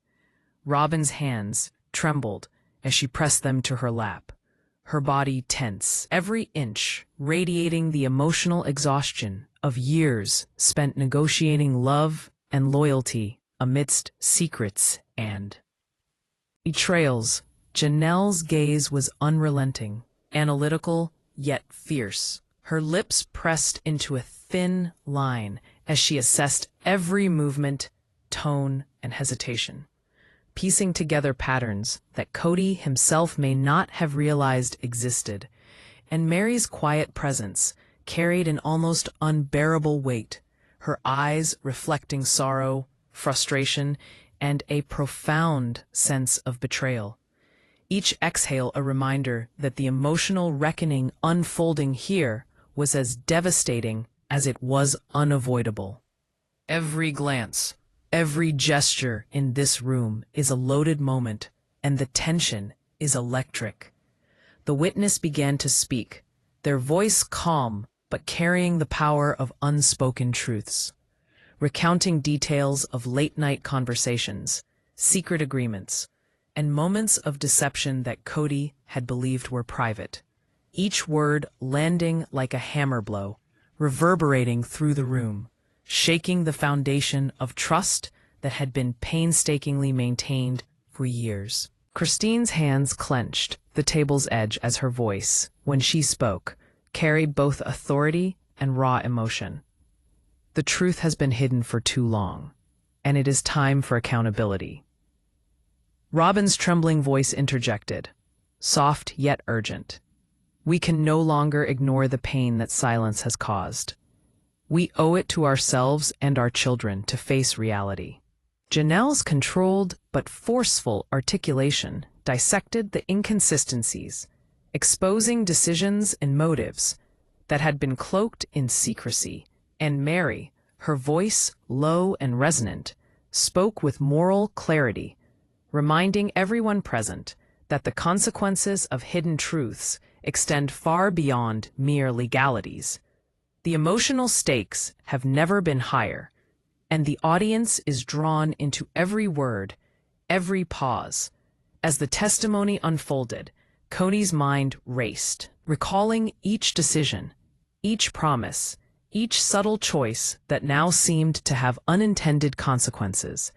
S1: Robyn's hands trembled as she pressed them to her lap, her body tense, every inch radiating the emotional exhaustion of years spent negotiating love and loyalty amidst secrets and betrayals. Janelle's gaze was unrelenting, analytical yet fierce, her lips pressed into a thin line as she assessed every movement, tone, and hesitation, piecing together patterns that Kody himself may not have realized existed. And Meri's quiet presence carried an almost unbearable weight, her eyes reflecting sorrow, frustration, and a profound sense of betrayal. Each exhale a reminder that the emotional reckoning unfolding here was as devastating as it was unavoidable. Every glance, every gesture in this room is a loaded moment, and the tension is electric. The witness began to speak, their voice calm but carrying the power of unspoken truths, recounting details of late-night conversations, secret agreements, and moments of deception that Kody had believed were private, each word landing like a hammer blow, reverberating through the room, shaking the foundation of trust that had been painstakingly maintained for years. Christine's hands clenched the table's edge as her voice, when she spoke, carried both authority and raw emotion. The truth has been hidden for too long, and it is time for accountability. Robyn's trembling voice interjected, soft yet urgent. We can no longer ignore the pain that silence has caused. We owe it to ourselves and our children to face reality. Janelle's controlled but forceful articulation dissected the inconsistencies, exposing decisions and motives that had been cloaked in secrecy, and Meri, her voice low and resonant, spoke with moral clarity, reminding everyone present that the consequences of hidden truths extend far beyond mere legalities. The emotional stakes have never been higher, and the audience is drawn into every word, every pause. As the testimony unfolded, Kody's mind raced, recalling each decision, each promise, each subtle choice that now seemed to have unintended consequences,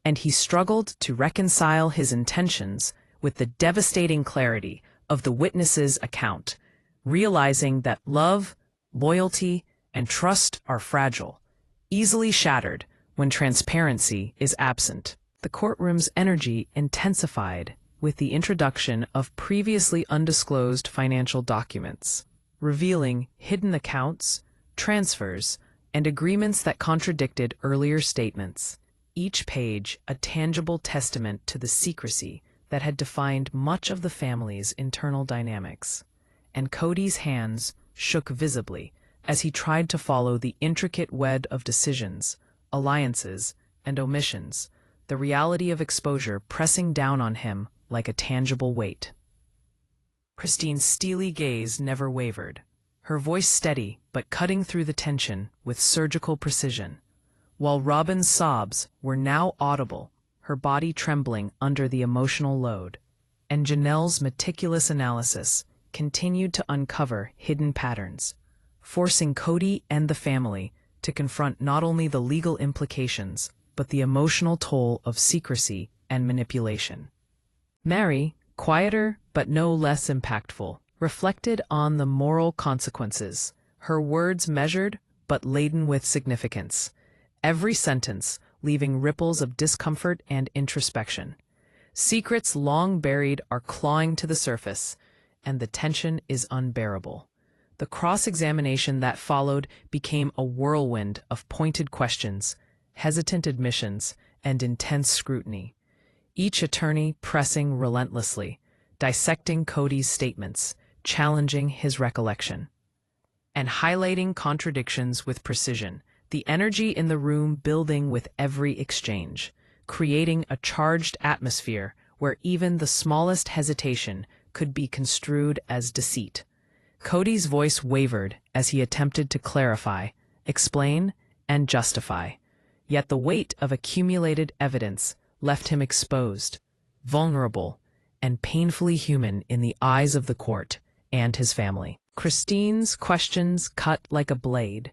S1: and he struggled to reconcile his intentions with the devastating clarity of the witness's account, realizing that love, loyalty, and trust are fragile, easily shattered when transparency is absent. The courtroom's energy intensified with the introduction of previously undisclosed financial documents, revealing hidden accounts, transfers, and agreements that contradicted earlier statements, each page a tangible testament to the secrecy that had defined much of the family's internal dynamics. And Kody's hands shook visibly as he tried to follow the intricate web of decisions, alliances, and omissions, the reality of exposure pressing down on him like a tangible weight. Christine's steely gaze never wavered, her voice steady but cutting through the tension with surgical precision, while Robyn's sobs were now audible, her body trembling under the emotional load, and Janelle's meticulous analysis continued to uncover hidden patterns, forcing Kody and the family to confront not only the legal implications, but the emotional toll of secrecy and manipulation. Meri, quieter but no less impactful, reflected on the moral consequences, her words measured but laden with significance, every sentence leaving ripples of discomfort and introspection. Secrets long buried are clawing to the surface, and the tension is unbearable. The cross-examination that followed became a whirlwind of pointed questions, hesitant admissions, and intense scrutiny, each attorney pressing relentlessly, dissecting Kody's statements, challenging his recollection, and highlighting contradictions with precision, the energy in the room building with every exchange, creating a charged atmosphere where even the smallest hesitation could be construed as deceit. Kody's voice wavered as he attempted to clarify, explain, and justify, yet the weight of accumulated evidence left him exposed, vulnerable, and painfully human in the eyes of the court and his family. Christine's questions cut like a blade,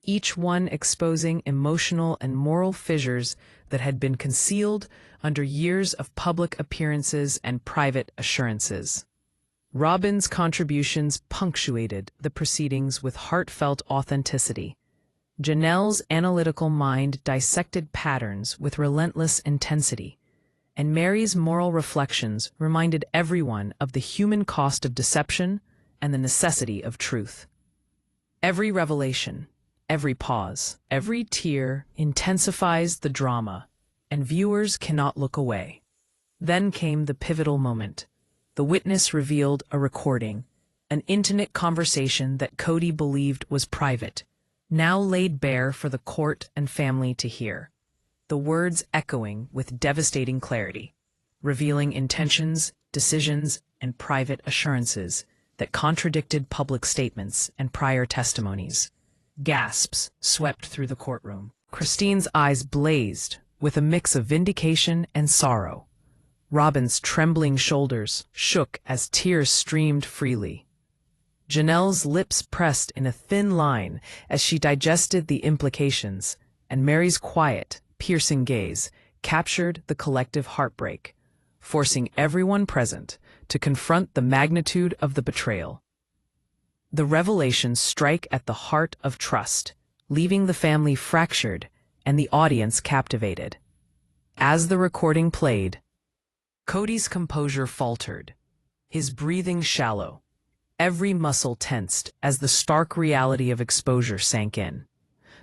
S1: each one exposing emotional and moral fissures that had been concealed under years of public appearances and private assurances. Robyn's contributions punctuated the proceedings with heartfelt authenticity. Janelle's analytical mind dissected patterns with relentless intensity, and Meri's moral reflections reminded everyone of the human cost of deception and the necessity of truth. Every revelation, every pause, every tear intensifies the drama, and viewers cannot look away. Then came the pivotal moment. The witness revealed a recording, an intimate conversation that Kody believed was private, now laid bare for the court and family to hear, the words echoing with devastating clarity, revealing intentions, decisions, and private assurances that contradicted public statements and prior testimonies. Gasps swept through the courtroom. Christine's eyes blazed with a mix of vindication and sorrow. Robyn's trembling shoulders shook as tears streamed freely. Janelle's lips pressed in a thin line as she digested the implications, and Meri's quiet, piercing gaze captured the collective heartbreak, forcing everyone present to confront the magnitude of the betrayal. The revelations strike at the heart of trust, leaving the family fractured and the audience captivated. As the recording played, Kody's composure faltered, his breathing shallow, every muscle tensed as the stark reality of exposure sank in,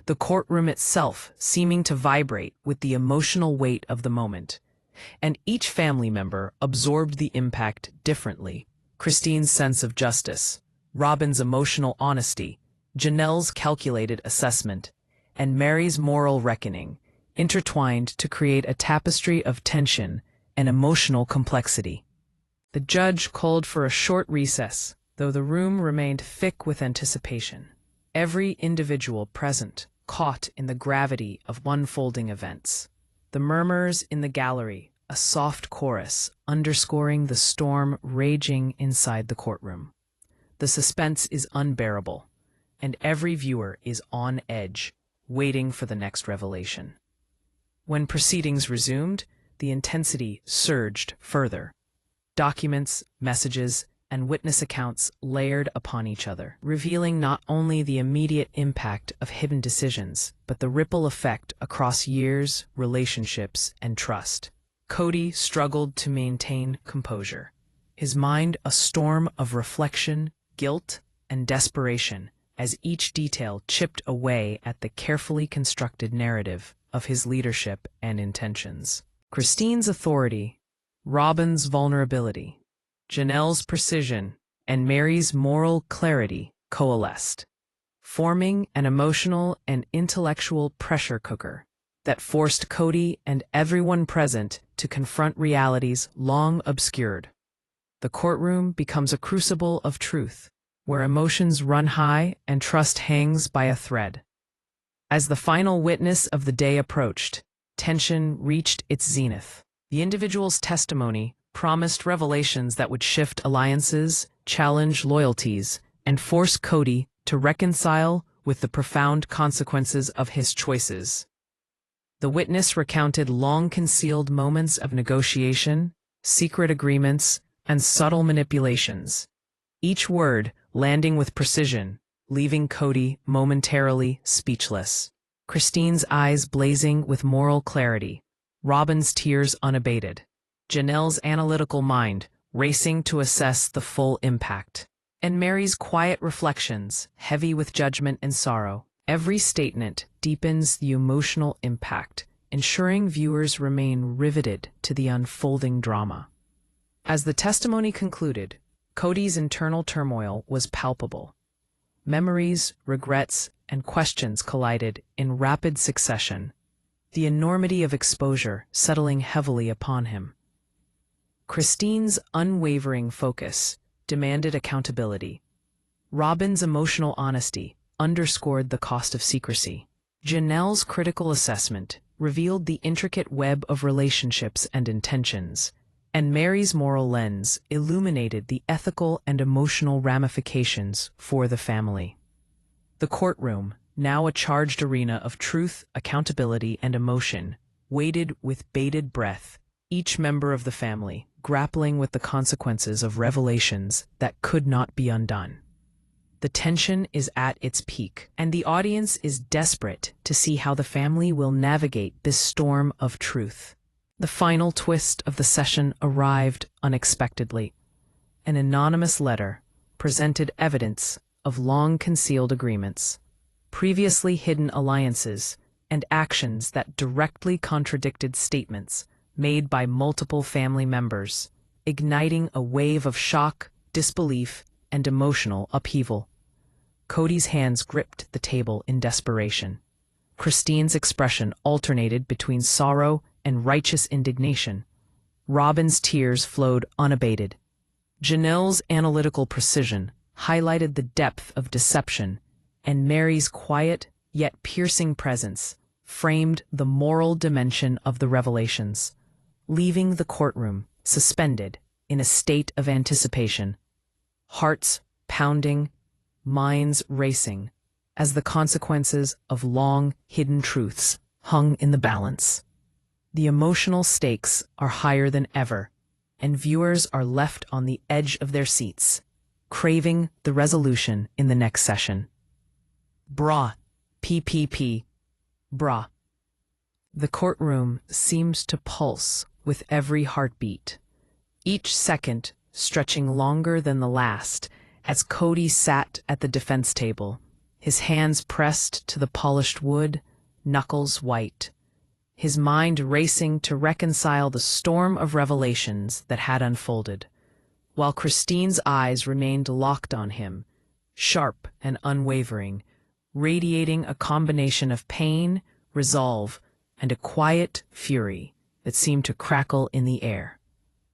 S1: the courtroom itself seeming to vibrate with the emotional weight of the moment, and each family member absorbed the impact differently. Christine's sense of justice, Robyn's emotional honesty, Janelle's calculated assessment, and Meri's moral reckoning intertwined to create a tapestry of tension and emotional complexity. The judge called for a short recess, though the room remained thick with anticipation. Every individual present caught in the gravity of unfolding events. The murmurs in the gallery, a soft chorus underscoring the storm raging inside the courtroom. The suspense is unbearable, and every viewer is on edge, waiting for the next revelation. When proceedings resumed, the intensity surged further. Documents, messages, and witness accounts layered upon each other, revealing not only the immediate impact of hidden decisions, but the ripple effect across years, relationships, and trust. Kody struggled to maintain composure, his mind a storm of reflection, guilt, and desperation as each detail chipped away at the carefully constructed narrative of his leadership and intentions. Christine's authority, Robyn's vulnerability, Janelle's precision, and Meri's moral clarity coalesced, forming an emotional and intellectual pressure cooker that forced Kody and everyone present to confront realities long obscured. The courtroom becomes a crucible of truth, where emotions run high and trust hangs by a thread. As the final witness of the day approached, tension reached its zenith. The individual's testimony promised revelations that would shift alliances, challenge loyalties, and force Kody to reconcile with the profound consequences of his choices. The witness recounted long-concealed moments of negotiation, secret agreements, and subtle manipulations, each word landing with precision, leaving Kody momentarily speechless. Christine's eyes blazing with moral clarity, Robyn's tears unabated, Janelle's analytical mind racing to assess the full impact. And Meri's quiet reflections, heavy with judgment and sorrow. Every statement deepens the emotional impact, ensuring viewers remain riveted to the unfolding drama. As the testimony concluded, Kody's internal turmoil was palpable. Memories, regrets, and questions collided in rapid succession, the enormity of exposure settling heavily upon him. Christine's unwavering focus demanded accountability. Robyn's emotional honesty underscored the cost of secrecy. Janelle's critical assessment revealed the intricate web of relationships and intentions, and Meri's moral lens illuminated the ethical and emotional ramifications for the family. The courtroom, now a charged arena of truth, accountability, and emotion, waited with bated breath, each member of the family grappling with the consequences of revelations that could not be undone. The tension is at its peak, and the audience is desperate to see how the family will navigate this storm of truth. The final twist of the session arrived unexpectedly. An anonymous letter presented evidence of long-concealed agreements, previously hidden alliances, and actions that directly contradicted statements made by multiple family members, igniting a wave of shock, disbelief, and emotional upheaval. Kody's hands gripped the table in desperation. Christine's expression alternated between sorrow and righteous indignation. Robyn's tears flowed unabated. Janelle's analytical precision highlighted the depth of deception, and Meri's quiet yet piercing presence framed the moral dimension of the revelations, leaving the courtroom suspended in a state of anticipation, hearts pounding, minds racing, as the consequences of long-hidden truths hung in the balance. The emotional stakes are higher than ever, and viewers are left on the edge of their seats, craving the resolution in the next session. Brah, PPP, brah. The courtroom seems to pulse with every heartbeat, each second stretching longer than the last as Kody sat at the defense table, his hands pressed to the polished wood, knuckles white, his mind racing to reconcile the storm of revelations that had unfolded, while Christine's eyes remained locked on him, sharp and unwavering, radiating a combination of pain, resolve, and a quiet fury that seemed to crackle in the air.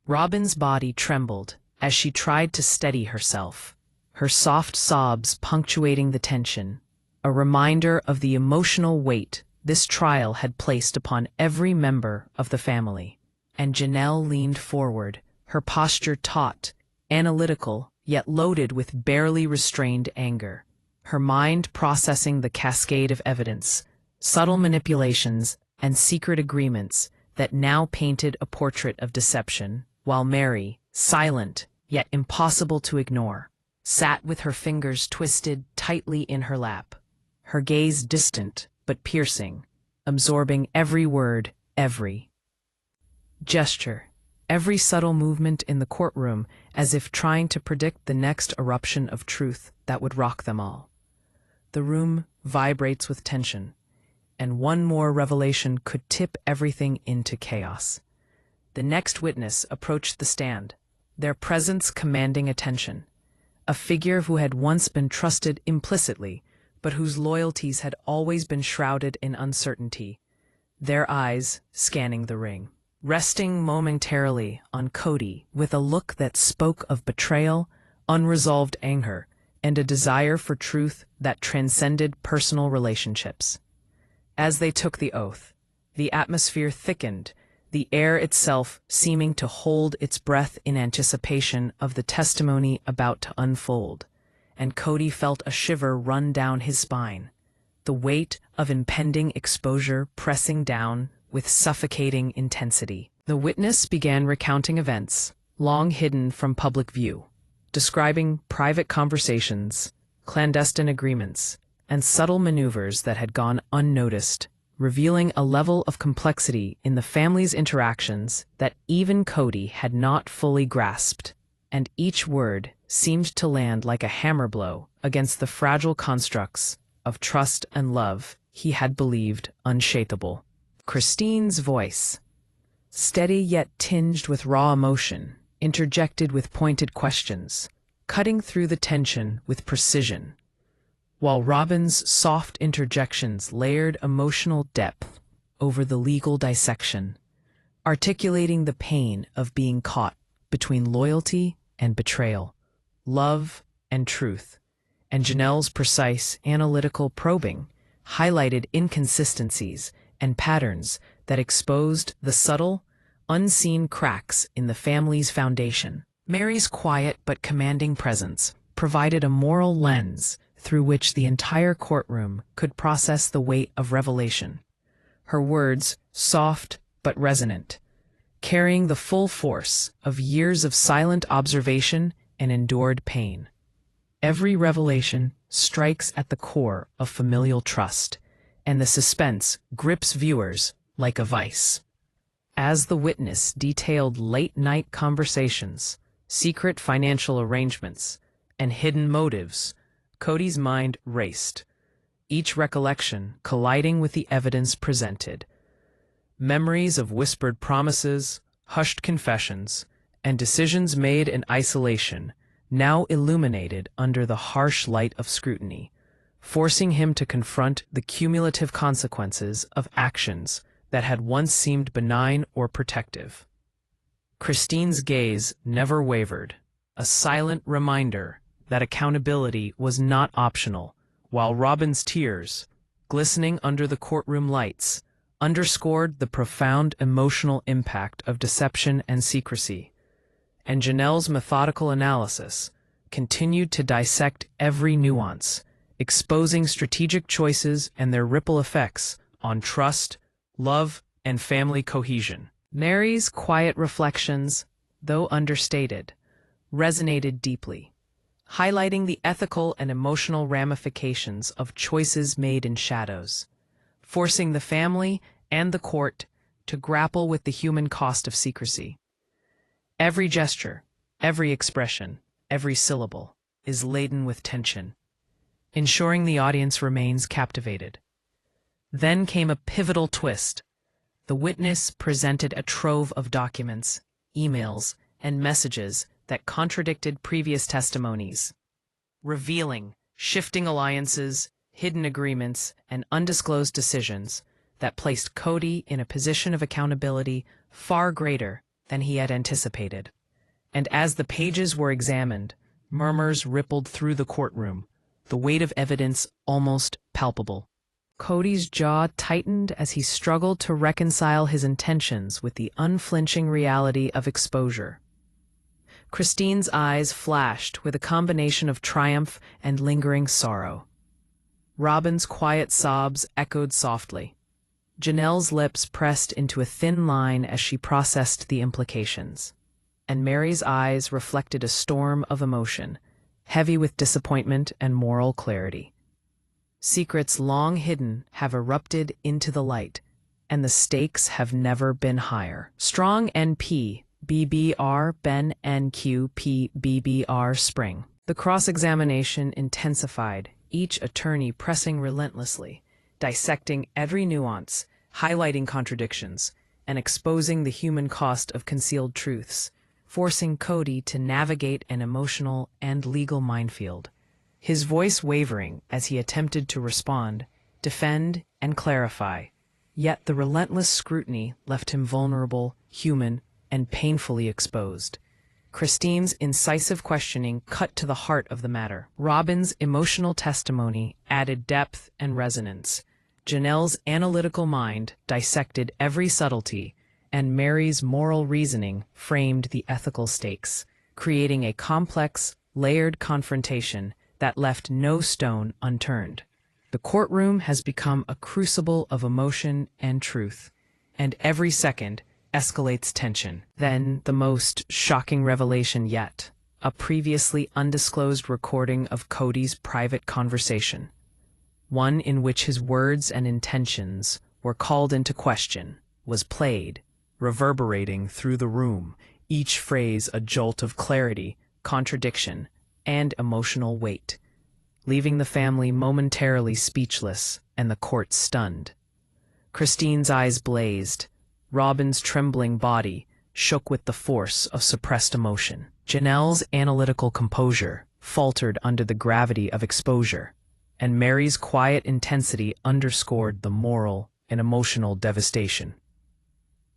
S1: Robyn's body trembled as she tried to steady herself, her soft sobs punctuating the tension, a reminder of the emotional weight this trial had placed upon every member of the family. And Janelle leaned forward, her posture taut, analytical, yet loaded with barely restrained anger, her mind processing the cascade of evidence, subtle manipulations, and secret agreements that now painted a portrait of deception, while Meri, silent yet impossible to ignore, sat with her fingers twisted tightly in her lap, her gaze distant but piercing, absorbing every word, every gesture, every subtle movement in the courtroom, as if trying to predict the next eruption of truth that would rock them all. The room vibrates with tension, and one more revelation could tip everything into chaos. The next witness approached the stand, their presence commanding attention. A figure who had once been trusted implicitly, but whose loyalties had always been shrouded in uncertainty, their eyes scanning the ring, resting momentarily on Kody with a look that spoke of betrayal, unresolved anger, and a desire for truth that transcended personal relationships. As they took the oath, the atmosphere thickened, the air itself seeming to hold its breath in anticipation of the testimony about to unfold, and Kody felt a shiver run down his spine, the weight of impending exposure pressing down with suffocating intensity. The witness began recounting events long hidden from public view, describing private conversations, clandestine agreements, and subtle maneuvers that had gone unnoticed, revealing a level of complexity in the family's interactions that even Kody had not fully grasped. And each word, seemed to land like a hammer blow against the fragile constructs of trust and love he had believed unshakable. Christine's voice, steady yet tinged with raw emotion, interjected with pointed questions, cutting through the tension with precision, while Robyn's soft interjections layered emotional depth over the legal dissection, articulating the pain of being caught between loyalty and betrayal, love and truth, and Janelle's precise analytical probing highlighted inconsistencies and patterns that exposed the subtle, unseen cracks in the family's foundation. Meri's quiet but commanding presence provided a moral lens through which the entire courtroom could process the weight of revelation. Her words, soft but resonant, carrying the full force of years of silent observation and endured pain. Every revelation strikes at the core of familial trust, and the suspense grips viewers like a vice. As the witness detailed late-night conversations, secret financial arrangements, and hidden motives, Kody's mind raced, each recollection colliding with the evidence presented. Memories of whispered promises, hushed confessions, and decisions made in isolation now illuminated under the harsh light of scrutiny, forcing him to confront the cumulative consequences of actions that had once seemed benign or protective. Christine's gaze never wavered, a silent reminder that accountability was not optional, while Robyn's tears, glistening under the courtroom lights, underscored the profound emotional impact of deception and secrecy. And Janelle's methodical analysis continued to dissect every nuance, exposing strategic choices and their ripple effects on trust, love, and family cohesion. Meri's quiet reflections, though understated, resonated deeply, highlighting the ethical and emotional ramifications of choices made in shadows, forcing the family and the court to grapple with the human cost of secrecy. Every gesture, every expression, every syllable is laden with tension, ensuring the audience remains captivated. Then came a pivotal twist. The witness presented a trove of documents, emails, and messages that contradicted previous testimonies, revealing shifting alliances, hidden agreements, and undisclosed decisions that placed Kody in a position of accountability far greater than he had anticipated. And as the pages were examined, murmurs rippled through the courtroom, the weight of evidence almost palpable. Kody's jaw tightened as he struggled to reconcile his intentions with the unflinching reality of exposure. Christine's eyes flashed with a combination of triumph and lingering sorrow. Robyn's quiet sobs echoed softly. Janelle's lips pressed into a thin line as she processed the implications, and Meri's eyes reflected a storm of emotion, heavy with disappointment and moral clarity. Secrets long hidden have erupted into the light, and the stakes have never been higher. Strong NP, BBR, Ben NQP, BBR, Spring. The cross-examination intensified, each attorney pressing relentlessly, dissecting every nuance, highlighting contradictions, and exposing the human cost of concealed truths, forcing Kody to navigate an emotional and legal minefield. His voice wavering as he attempted to respond, defend, and clarify, yet the relentless scrutiny left him vulnerable, human, and painfully exposed. Christine's incisive questioning cut to the heart of the matter. Robyn's emotional testimony added depth and resonance. Janelle's analytical mind dissected every subtlety, and Meri's moral reasoning framed the ethical stakes, creating a complex, layered confrontation that left no stone unturned. The courtroom has become a crucible of emotion and truth, and every second escalates tension. Then the most shocking revelation yet, a previously undisclosed recording of Kody's private conversation, one in which his words and intentions were called into question, was played, reverberating through the room, each phrase a jolt of clarity, contradiction, and emotional weight, leaving the family momentarily speechless and the court stunned. Christine's eyes blazed. Robyn's trembling body shook with the force of suppressed emotion. Janelle's analytical composure faltered under the gravity of exposure, and Meri's quiet intensity underscored the moral and emotional devastation.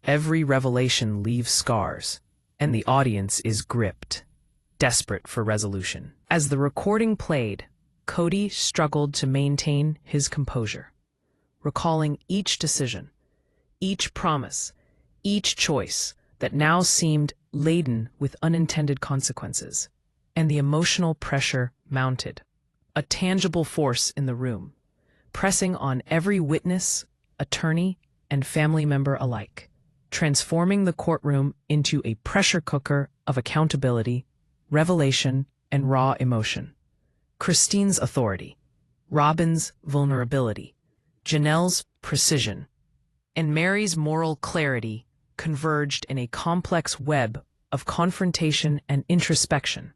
S1: Every revelation leaves scars, and the audience is gripped, desperate for resolution. As the recording played, Kody struggled to maintain his composure, recalling each decision, each promise, each choice that now seemed laden with unintended consequences. And the emotional pressure mounted, a tangible force in the room, pressing on every witness, attorney, and family member alike, transforming the courtroom into a pressure cooker of accountability, revelation, and raw emotion. Christine's authority, Robyn's vulnerability, Janelle's precision, and Meri's moral clarity converged in a complex web of confrontation and introspection,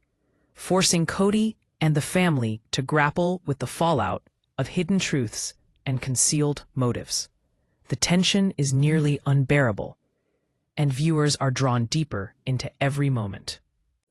S1: forcing Kody and the family to grapple with the fallout of hidden truths and concealed motives. The tension is nearly unbearable, and viewers are drawn deeper into every moment.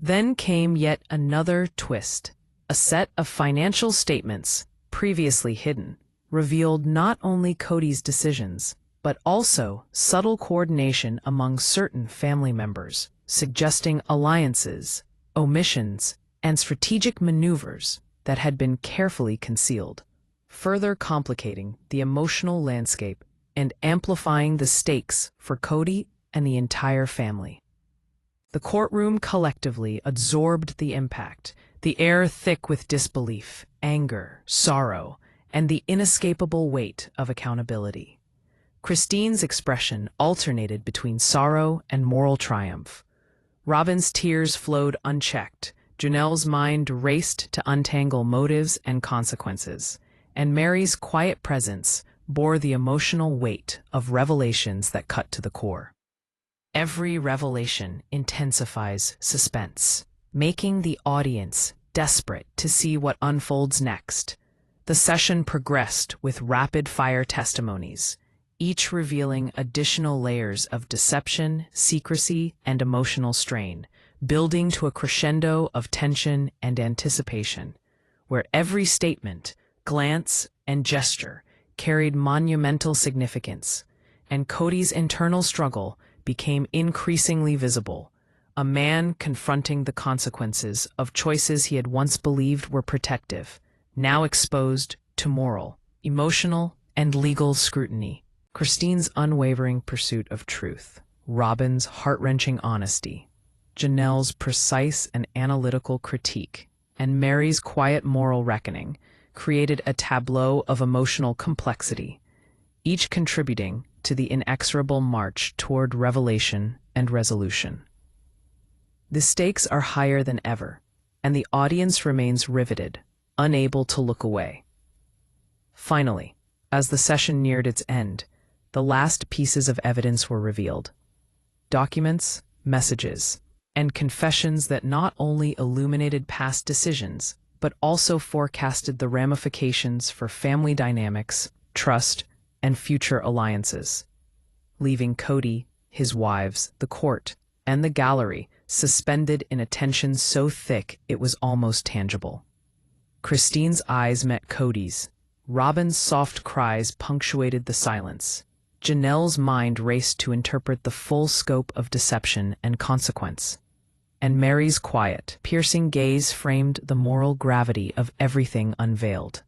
S1: Then came yet another twist. A set of financial statements, previously hidden, revealed not only Kody's decisions, but also subtle coordination among certain family members, suggesting alliances, omissions, and strategic maneuvers that had been carefully concealed, further complicating the emotional landscape and amplifying the stakes for Kody and the entire family. The courtroom collectively absorbed the impact, the air thick with disbelief, anger, sorrow, and the inescapable weight of accountability. Christine's expression alternated between sorrow and moral triumph. Robyn's tears flowed unchecked, Janelle's mind raced to untangle motives and consequences, and Meri's quiet presence bore the emotional weight of revelations that cut to the core. Every revelation intensifies suspense, making the audience desperate to see what unfolds next. The session progressed with rapid-fire testimonies, each revealing additional layers of deception, secrecy, and emotional strain, building to a crescendo of tension and anticipation, where every statement, glance, and gesture carried monumental significance, and Kody's internal struggle became increasingly visible, a man confronting the consequences of choices he had once believed were protective, now exposed to moral, emotional, and legal scrutiny. Christine's unwavering pursuit of truth, Robyn's heart-wrenching honesty, Janelle's precise and analytical critique, and Meri's quiet moral reckoning created a tableau of emotional complexity, each contributing to the inexorable march toward revelation and resolution. The stakes are higher than ever, and the audience remains riveted, unable to look away. Finally, as the session neared its end, the last pieces of evidence were revealed. Documents, messages, and confessions that not only illuminated past decisions, but also forecasted the ramifications for family dynamics, trust, and future alliances, leaving Kody, his wives, the court, and the gallery suspended in a tension so thick it was almost tangible. Christine's eyes met Kody's. Robyn's soft cries punctuated the silence. Janelle's mind raced to interpret the full scope of deception and consequence, and Meri's quiet, piercing gaze framed the moral gravity of everything unveiled.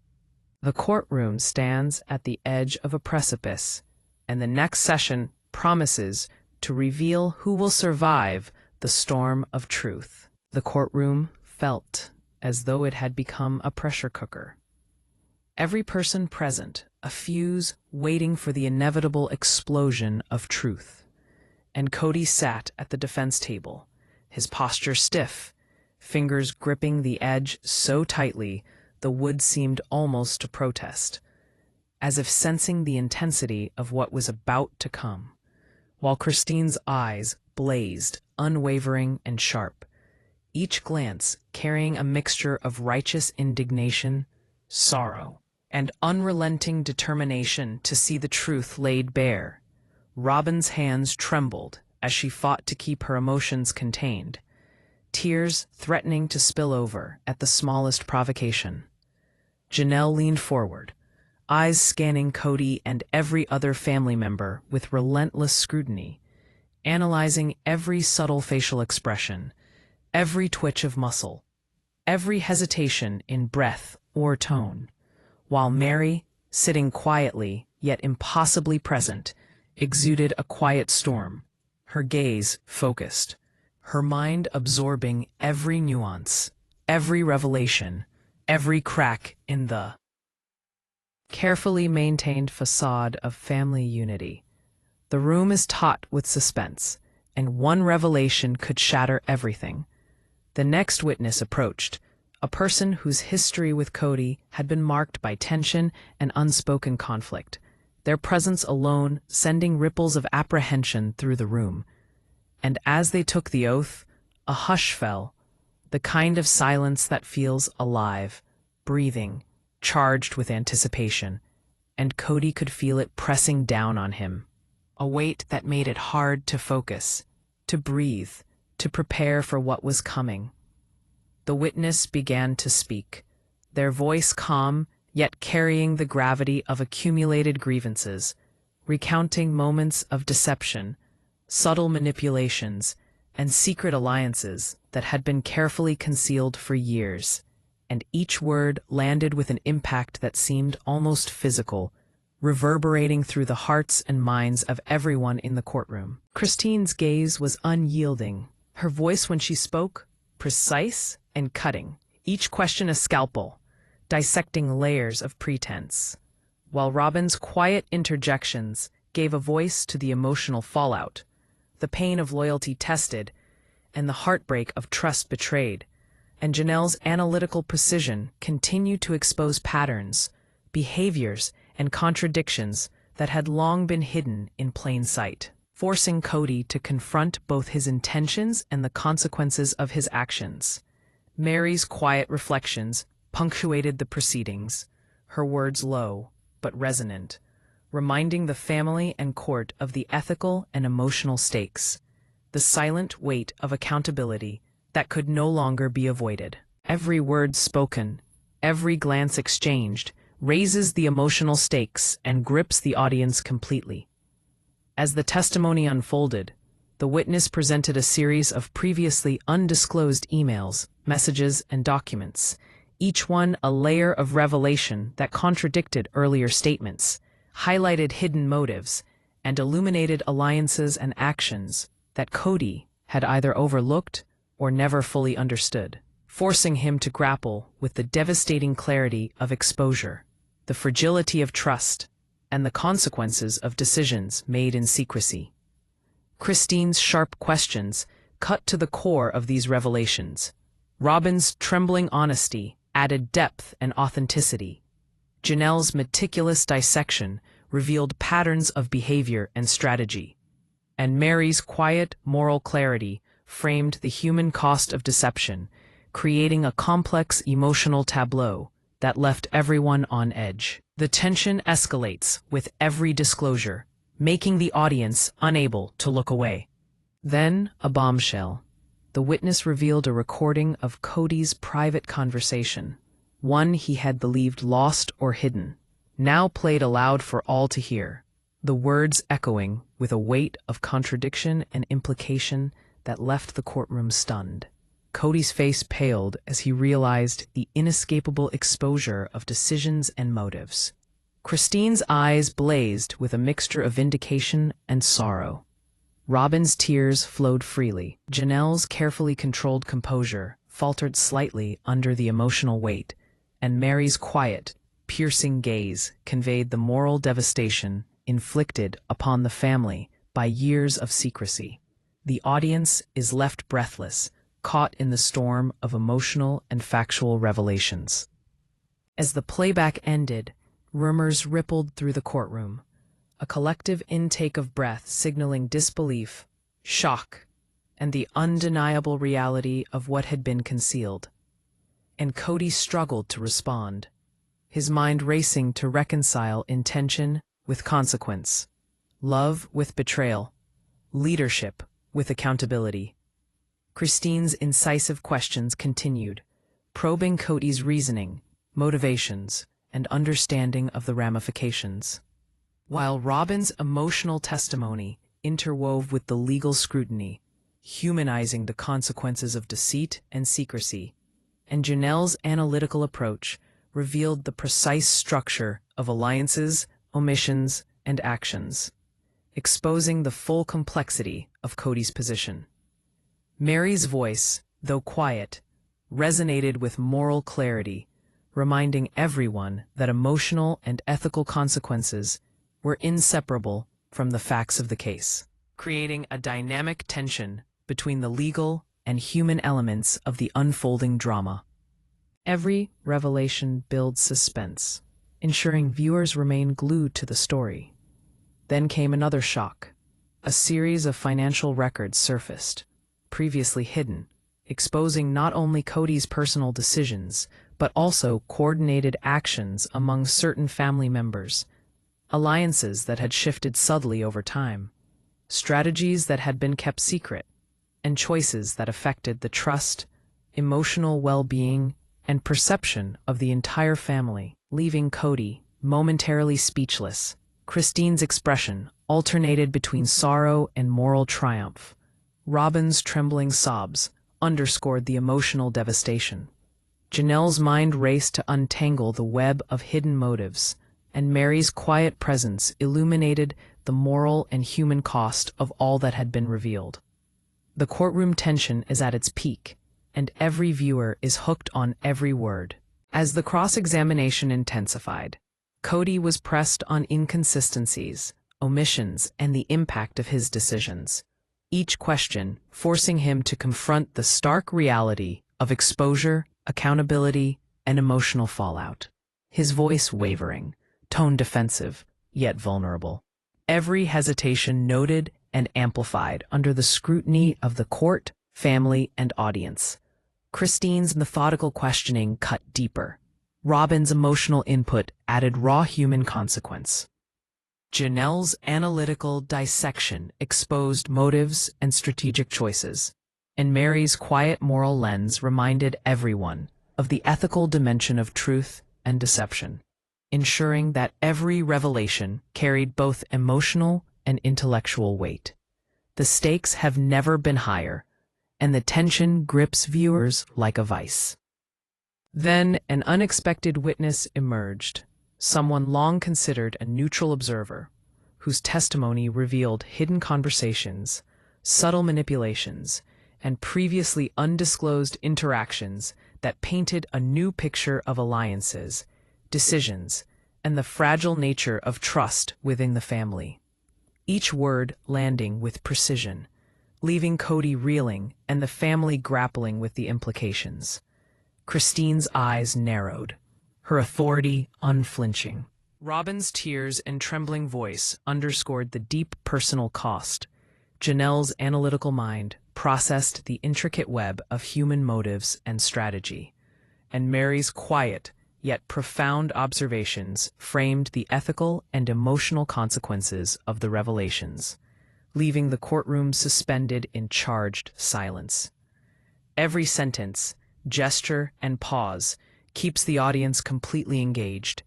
S1: The courtroom stands at the edge of a precipice, and the next session promises to reveal who will survive the storm of truth. The courtroom felt as though it had become a pressure cooker. Every person present, a fuse waiting for the inevitable explosion of truth. And Kody sat at the defense table, his posture stiff, fingers gripping the edge so tightly the wood seemed almost to protest, as if sensing the intensity of what was about to come, while Christine's eyes blazed, unwavering and sharp, each glance carrying a mixture of righteous indignation, sorrow, and unrelenting determination to see the truth laid bare. Robyn's hands trembled as she fought to keep her emotions contained, tears threatening to spill over at the smallest provocation. Janelle leaned forward, eyes scanning Kody and every other family member with relentless scrutiny, analyzing every subtle facial expression, every twitch of muscle, every hesitation in breath or tone, while Meri, sitting quietly yet impossibly present, exuded a quiet storm, her gaze focused, her mind absorbing every nuance, every revelation, every crack in the carefully maintained facade of family unity. The room is taut with suspense, and one revelation could shatter everything. The next witness approached, a person whose history with Kody had been marked by tension and unspoken conflict, their presence alone sending ripples of apprehension through the room. And as they took the oath, a hush fell, the kind of silence that feels alive, breathing, charged with anticipation, and Kody could feel it pressing down on him, a weight that made it hard to focus, to breathe, to prepare for what was coming. The witness began to speak, their voice calm, yet carrying the gravity of accumulated grievances, recounting moments of deception, subtle manipulations, and secret alliances that had been carefully concealed for years, and each word landed with an impact that seemed almost physical, reverberating through the hearts and minds of everyone in the courtroom. Christine's gaze was unyielding, her voice when she spoke, precise and cutting, each question a scalpel, dissecting layers of pretense, while Robyn's quiet interjections gave a voice to the emotional fallout, the pain of loyalty tested, and the heartbreak of trust betrayed, and Janelle's analytical precision continued to expose patterns, behaviors, and contradictions that had long been hidden in plain sight, forcing Kody to confront both his intentions and the consequences of his actions. Meri's quiet reflections punctuated the proceedings, her words low but resonant, reminding the family and court of the ethical and emotional stakes, the silent weight of accountability that could no longer be avoided. Every word spoken, every glance exchanged, raises the emotional stakes and grips the audience completely. As the testimony unfolded, the witness presented a series of previously undisclosed emails, messages, and documents, each one a layer of revelation that contradicted earlier statements, highlighted hidden motives, and illuminated alliances and actions that Kody had either overlooked or never fully understood, forcing him to grapple with the devastating clarity of exposure, the fragility of trust, and the consequences of decisions made in secrecy. Christine's sharp questions cut to the core of these revelations. Robyn's trembling honesty added depth and authenticity. Janelle's meticulous dissection revealed patterns of behavior and strategy. And Meri's quiet moral clarity framed the human cost of deception, creating a complex emotional tableau that left everyone on edge. The tension escalates with every disclosure, making the audience unable to look away. Then, a bombshell. The witness revealed a recording of Kody's private conversation, one he had believed lost or hidden, now played aloud for all to hear, the words echoing with a weight of contradiction and implication that left the courtroom stunned. Kody's face paled as he realized the inescapable exposure of decisions and motives. Christine's eyes blazed with a mixture of vindication and sorrow. Robyn's tears flowed freely. Janelle's carefully controlled composure faltered slightly under the emotional weight, and Meri's quiet, piercing gaze conveyed the moral devastation inflicted upon the family by years of secrecy. The audience is left breathless, caught in the storm of emotional and factual revelations. As the playback ended, rumors rippled through the courtroom, a collective intake of breath signaling disbelief, shock, and the undeniable reality of what had been concealed. And Kody struggled to respond, his mind racing to reconcile intention with consequence, love with betrayal, leadership with accountability. Christine's incisive questions continued, probing Kody's reasoning, motivations, and understanding of the ramifications, while Robyn's emotional testimony interwove with the legal scrutiny, humanizing the consequences of deceit and secrecy, and Janelle's analytical approach revealed the precise structure of alliances, omissions, and actions, exposing the full complexity of Kody's position. Meri's voice, though quiet, resonated with moral clarity, reminding everyone that emotional and ethical consequences were inseparable from the facts of the case, creating a dynamic tension between the legal and human elements of the unfolding drama. Every revelation builds suspense, ensuring viewers remain glued to the story. Then came another shock. A series of financial records surfaced, previously hidden, exposing not only Kody's personal decisions, but also coordinated actions among certain family members, alliances that had shifted subtly over time, strategies that had been kept secret, and choices that affected the trust, emotional well-being, and perception of the entire family, leaving Kody momentarily speechless. Christine's expression alternated between sorrow and moral triumph. Robyn's trembling sobs underscored the emotional devastation. Janelle's mind raced to untangle the web of hidden motives, and Meri's quiet presence illuminated the moral and human cost of all that had been revealed. The courtroom tension is at its peak, and every viewer is hooked on every word. As the cross-examination intensified, Kody was pressed on inconsistencies, omissions, and the impact of his decisions, each question forcing him to confront the stark reality of exposure, accountability, and emotional fallout. His voice wavering, tone defensive, yet vulnerable. Every hesitation noted and amplified under the scrutiny of the court, family, and audience. Christine's methodical questioning cut deeper. Robyn's emotional input added raw human consequence. Janelle's analytical dissection exposed motives and strategic choices, and Meri's quiet moral lens reminded everyone of the ethical dimension of truth and deception, ensuring that every revelation carried both emotional and intellectual weight. The stakes have never been higher, and the tension grips viewers like a vice. Then an unexpected witness emerged, someone long considered a neutral observer, whose testimony revealed hidden conversations, subtle manipulations, and previously undisclosed interactions that painted a new picture of alliances, decisions, and the fragile nature of trust within the family. Each word landing with precision, leaving Kody reeling and the family grappling with the implications. Christine's eyes narrowed, her authority unflinching. Robyn's tears and trembling voice underscored the deep personal cost. Janelle's analytical mind processed the intricate web of human motives and strategy, and Meri's quiet yet profound observations framed the ethical and emotional consequences of the revelations, leaving the courtroom suspended in charged silence. Every sentence, gesture, and pause keeps the audience completely engaged,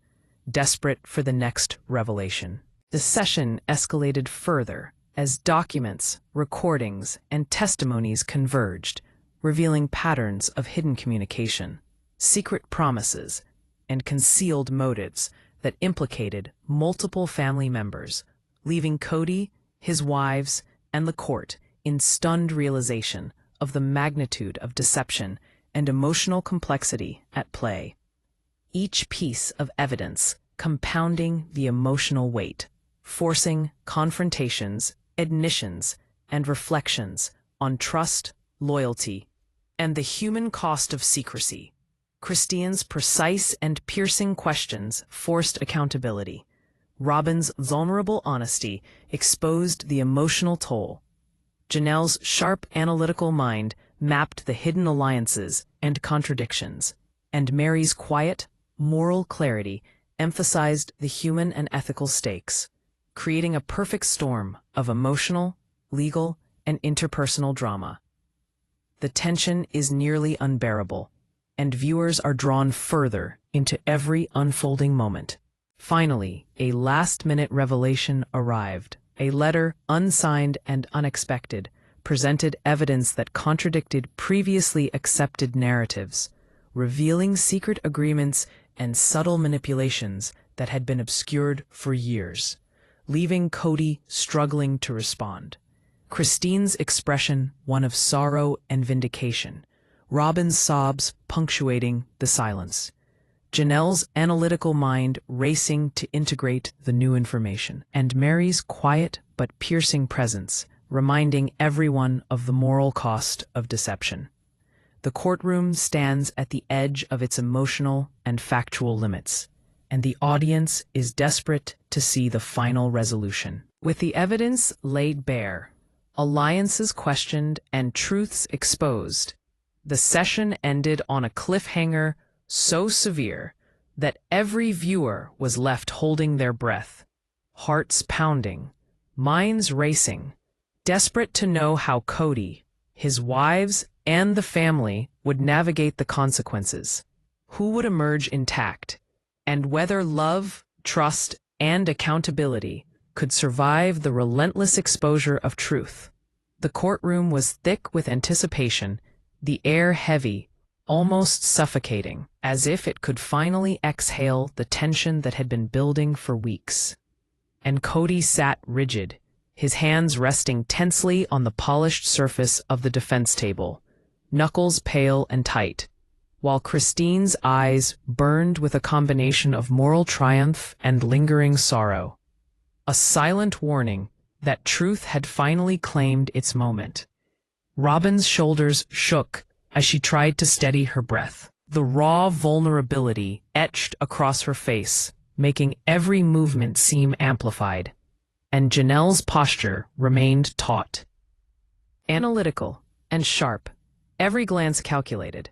S1: desperate for the next revelation. The session escalated further as documents, recordings, and testimonies converged, revealing patterns of hidden communication, secret promises, and concealed motives that implicated multiple family members, leaving Kody, his wives, and the court in stunned realization of the magnitude of deception and emotional complexity at play. Each piece of evidence compounding the emotional weight, forcing confrontations, admissions, and reflections on trust, loyalty, and the human cost of secrecy. Christine's precise and piercing questions forced accountability. Robyn's vulnerable honesty exposed the emotional toll, Janelle's sharp analytical mind mapped the hidden alliances and contradictions, and Meri's quiet, moral clarity emphasized the human and ethical stakes, creating a perfect storm of emotional, legal, and interpersonal drama. The tension is nearly unbearable, and viewers are drawn further into every unfolding moment. Finally, a last-minute revelation arrived. A letter, unsigned and unexpected, presented evidence that contradicted previously accepted narratives, revealing secret agreements and subtle manipulations that had been obscured for years, leaving Kody struggling to respond. Christine's expression one of sorrow and vindication, Robyn's sobs punctuating the silence, Janelle's analytical mind racing to integrate the new information, and Meri's quiet but piercing presence reminding everyone of the moral cost of deception. The courtroom stands at the edge of its emotional and factual limits, and the audience is desperate to see the final resolution. With the evidence laid bare, alliances questioned, and truths exposed, the session ended on a cliffhanger so severe that every viewer was left holding their breath, hearts pounding, minds racing, desperate to know how Kody, his wives, and the family would navigate the consequences, who would emerge intact, and whether love, trust, and accountability could survive the relentless exposure of truth. The courtroom was thick with anticipation, the air heavy, almost suffocating, as if it could finally exhale the tension that had been building for weeks. And Kody sat rigid, his hands resting tensely on the polished surface of the defense table, knuckles pale and tight, while Christine's eyes burned with a combination of moral triumph and lingering sorrow. A silent warning that truth had finally claimed its moment. Robyn's shoulders shook as she tried to steady her breath, the raw vulnerability etched across her face, making every movement seem amplified. And Janelle's posture remained taut, analytical and sharp, every glance calculated.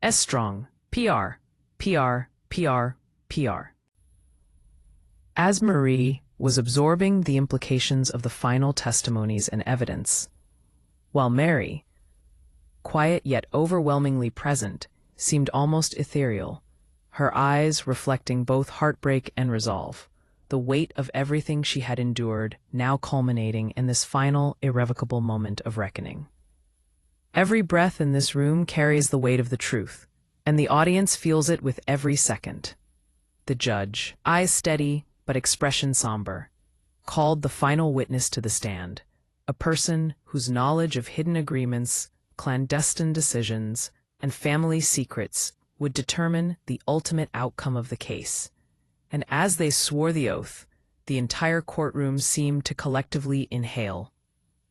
S1: Strong, PR, PR, PR, PR. As Meri was absorbing the implications of the final testimonies and evidence, while Meri, quiet yet overwhelmingly present, seemed almost ethereal, her eyes reflecting both heartbreak and resolve, the weight of everything she had endured now culminating in this final, irrevocable moment of reckoning. Every breath in this room carries the weight of the truth, and the audience feels it with every second. The judge, eyes steady but expression somber, called the final witness to the stand, a person whose knowledge of hidden agreements, clandestine decisions, and family secrets would determine the ultimate outcome of the case. And as they swore the oath, the entire courtroom seemed to collectively inhale,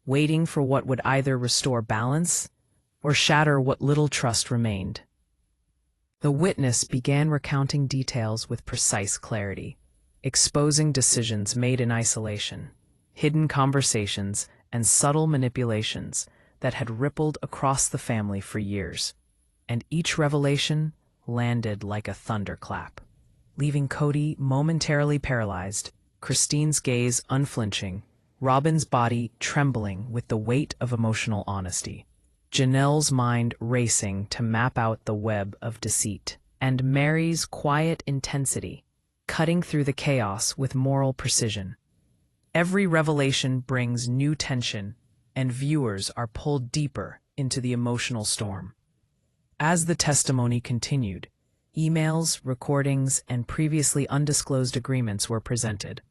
S1: waiting for what would either restore balance or shatter what little trust remained. The witness began recounting details with precise clarity, exposing decisions made in isolation, hidden conversations, and subtle manipulations that had rippled across the family for years. And each revelation landed like a thunderclap, leaving Kody momentarily paralyzed, Christine's gaze unflinching, Robyn's body trembling with the weight of emotional honesty, Janelle's mind racing to map out the web of deceit, and Meri's quiet intensity cutting through the chaos with moral precision. Every revelation brings new tension, and viewers are pulled deeper into the emotional storm. As the testimony continued, emails, recordings, and previously undisclosed agreements were presented,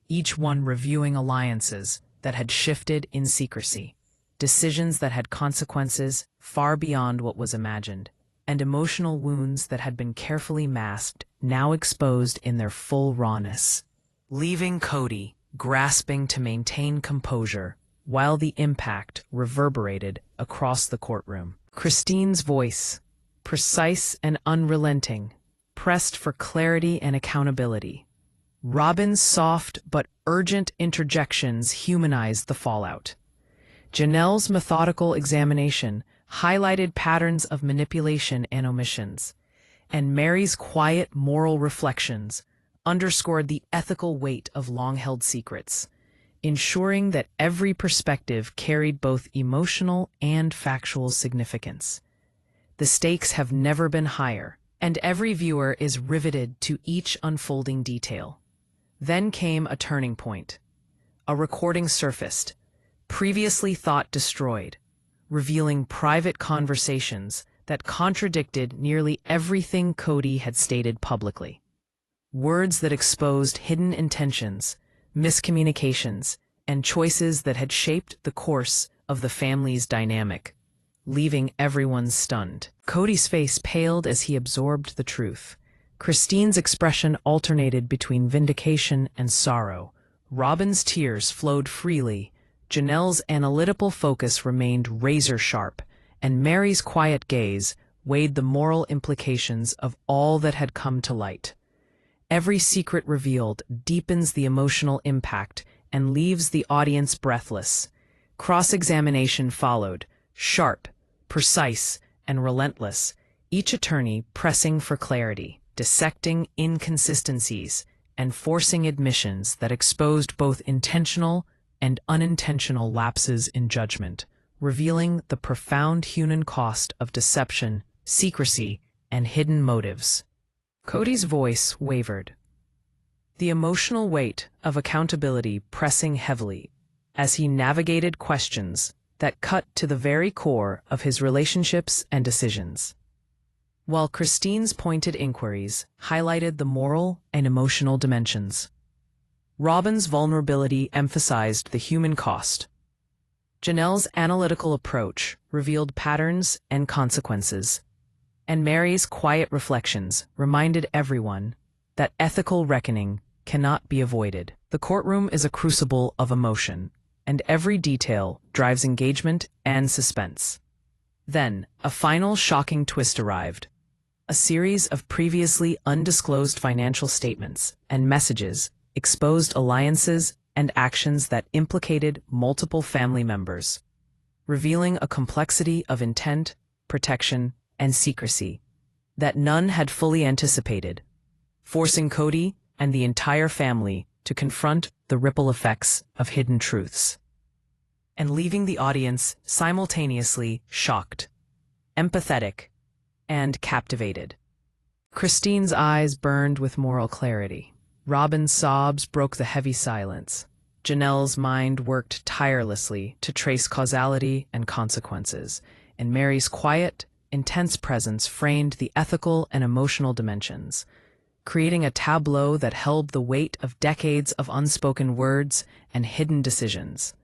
S1: each one reviewing alliances that had shifted in secrecy, decisions that had consequences far beyond what was imagined, and emotional wounds that had been carefully masked, now exposed in their full rawness, leaving Kody grasping to maintain composure while the impact reverberated across the courtroom. Christine's voice, precise and unrelenting, pressed for clarity and accountability. Robyn's soft but urgent interjections humanized the fallout. Janelle's methodical examination highlighted patterns of manipulation and omissions, and Meri's quiet moral reflections underscored the ethical weight of long-held secrets, ensuring that every perspective carried both emotional and factual significance. The stakes have never been higher, and every viewer is riveted to each unfolding detail. Then came a turning point. A recording surfaced, previously thought destroyed, revealing private conversations that contradicted nearly everything Kody had stated publicly. Words that exposed hidden intentions, miscommunications, and choices that had shaped the course of the family's dynamic, leaving everyone stunned. Kody's face paled as he absorbed the truth. Christine's expression alternated between vindication and sorrow. Robyn's tears flowed freely. Janelle's analytical focus remained razor-sharp, and Meri's quiet gaze weighed the moral implications of all that had come to light. Every secret revealed deepens the emotional impact and leaves the audience breathless. Cross-examination followed, sharp, precise, and relentless, each attorney pressing for clarity, dissecting inconsistencies, and forcing admissions that exposed both intentional and unintentional lapses in judgment, revealing the profound human cost of deception, secrecy, and hidden motives. Kody's voice wavered, the emotional weight of accountability pressing heavily as he navigated questions that cut to the very core of his relationships and decisions. While Christine's pointed inquiries highlighted the moral and emotional dimensions, Robyn's vulnerability emphasized the human cost. Janelle's analytical approach revealed patterns and consequences, and Meri's quiet reflections reminded everyone that ethical reckoning cannot be avoided. The courtroom is a crucible of emotion, and every detail drives engagement and suspense. Then, a final shocking twist arrived. A series of previously undisclosed financial statements and messages exposed alliances and actions that implicated multiple family members, revealing a complexity of intent, protection, and secrecy that none had fully anticipated, forcing Kody and the entire family to confront the ripple effects of hidden truths, and leaving the audience simultaneously shocked, empathetic, and captivated. Christine's eyes burned with moral clarity. Robyn's sobs broke the heavy silence. Janelle's mind worked tirelessly to trace causality and consequences, and Meri's quiet, intense presence framed the ethical and emotional dimensions, creating a tableau that held the weight of decades of unspoken words and hidden decisions.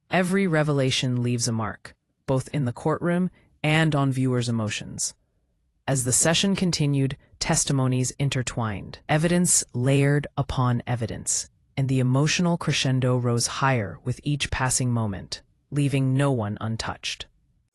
S1: Every revelation leaves a mark, both in the courtroom and on viewers' emotions. As the session continued, testimonies intertwined, evidence layered upon evidence, and the emotional crescendo rose higher with each passing moment, leaving no one untouched.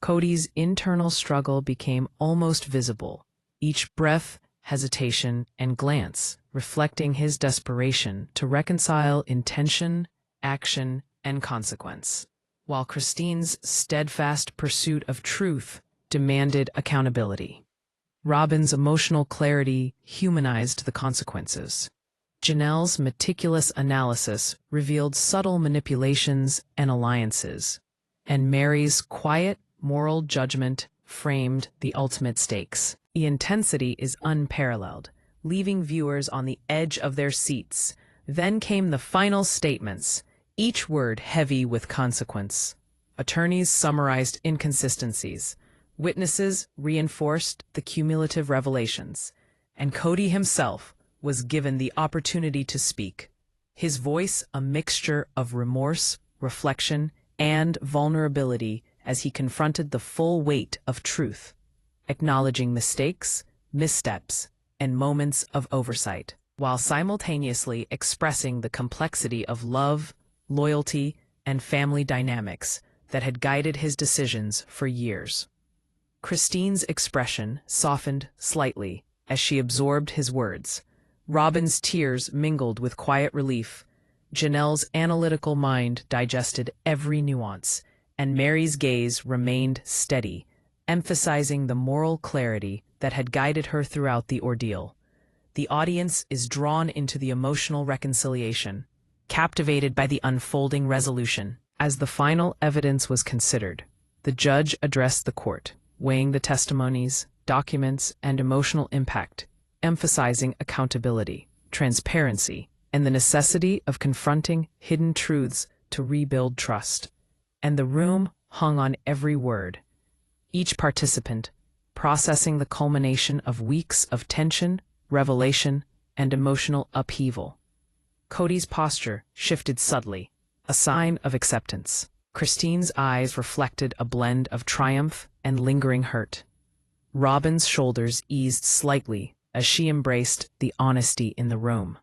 S1: Kody's internal struggle became almost visible, each breath, hesitation, and glance reflecting his desperation to reconcile intention, action, and consequence, while Christine's steadfast pursuit of truth demanded accountability. Robyn's emotional clarity humanized the consequences. Janelle's meticulous analysis revealed subtle manipulations and alliances, and Meri's quiet, moral judgment framed the ultimate stakes. The intensity is unparalleled, leaving viewers on the edge of their seats. Then came the final statements, each word heavy with consequence. Attorneys summarized inconsistencies. Witnesses reinforced the cumulative revelations, and Kody himself was given the opportunity to speak, his voice a mixture of remorse, reflection, and vulnerability as he confronted the full weight of truth, acknowledging mistakes, missteps, and moments of oversight, while simultaneously expressing the complexity of love, loyalty, and family dynamics that had guided his decisions for years. Christine's expression softened slightly as she absorbed his words. Robyn's tears mingled with quiet relief. Janelle's analytical mind digested every nuance, and Meri's gaze remained steady, emphasizing the moral clarity that had guided her throughout the ordeal. The audience is drawn into the emotional reconciliation, captivated by the unfolding resolution. As the final evidence was considered, the judge addressed the court, weighing the testimonies, documents, and emotional impact, emphasizing accountability, transparency, and the necessity of confronting hidden truths to rebuild trust. And the room hung on every word, each participant processing the culmination of weeks of tension, revelation, and emotional upheaval. Kody's posture shifted subtly, a sign of acceptance. Christine's eyes reflected a blend of triumph and lingering hurt. Robyn's shoulders eased slightly as she embraced the honesty in the room.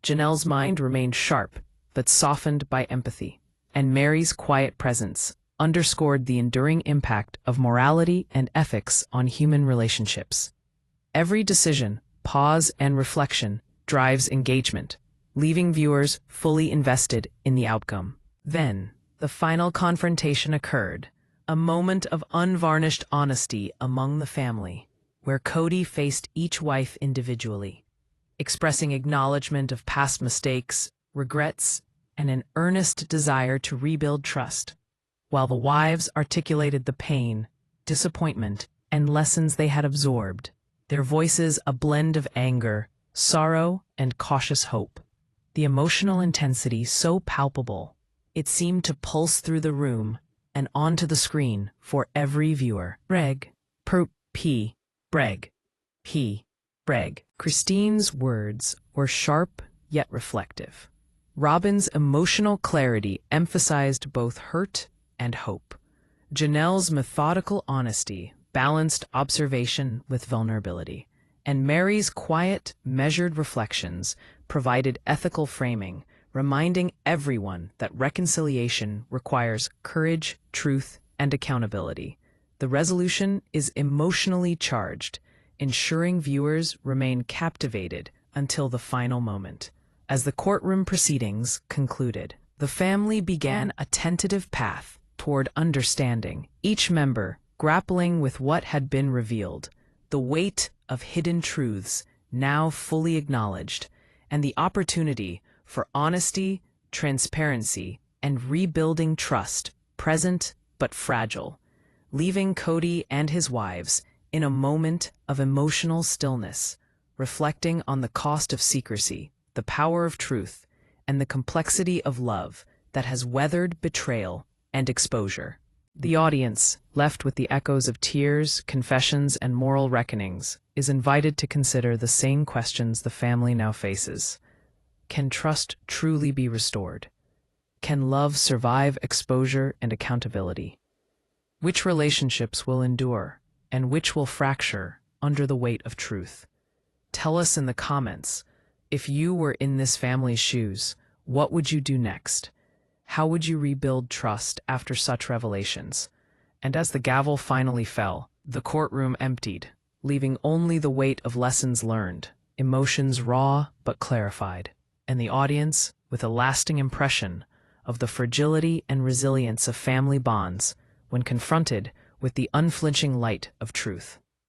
S1: Janelle's mind remained sharp, but softened by empathy, and Meri's quiet presence underscored the enduring impact of morality and ethics on human relationships. Every decision, pause, and reflection drives engagement, leaving viewers fully invested in the outcome. Then, the final confrontation occurred, a moment of unvarnished honesty among the family, where Kody faced each wife individually, expressing acknowledgement of past mistakes, regrets, and an earnest desire to rebuild trust, while the wives articulated the pain, disappointment, and lessons they had absorbed, their voices a blend of anger, sorrow, and cautious hope. The emotional intensity so palpable, it seemed to pulse through the room and onto the screen for every viewer. Breg, p, breg, p, breg. Christine's words were sharp yet reflective. Robyn's emotional clarity emphasized both hurt and hope. Janelle's methodical honesty balanced observation with vulnerability, and Meri's quiet, measured reflections provided ethical framing, reminding everyone that reconciliation requires courage, truth, and accountability. The resolution is emotionally charged, ensuring viewers remain captivated until the final moment. As the courtroom proceedings concluded, the family began a tentative path toward understanding, each member grappling with what had been revealed, the weight of hidden truths now fully acknowledged, and the opportunity for honesty, transparency, and rebuilding trust present but fragile, leaving Kody and his wives in a moment of emotional stillness, reflecting on the cost of secrecy, the power of truth, and the complexity of love that has weathered betrayal and exposure. The audience, left with the echoes of tears, confessions, and moral reckonings, is invited to consider the same questions the family now faces. Can trust truly be restored? Can love survive exposure and accountability? Which relationships will endure, and which will fracture under the weight of truth? Tell us in the comments, if you were in this family's shoes, what would you do next? How would you rebuild trust after such revelations? And as the gavel finally fell, the courtroom emptied, leaving only the weight of lessons learned, emotions raw but clarified, and the audience with a lasting impression of the fragility and resilience of family bonds when confronted with the unflinching light of truth.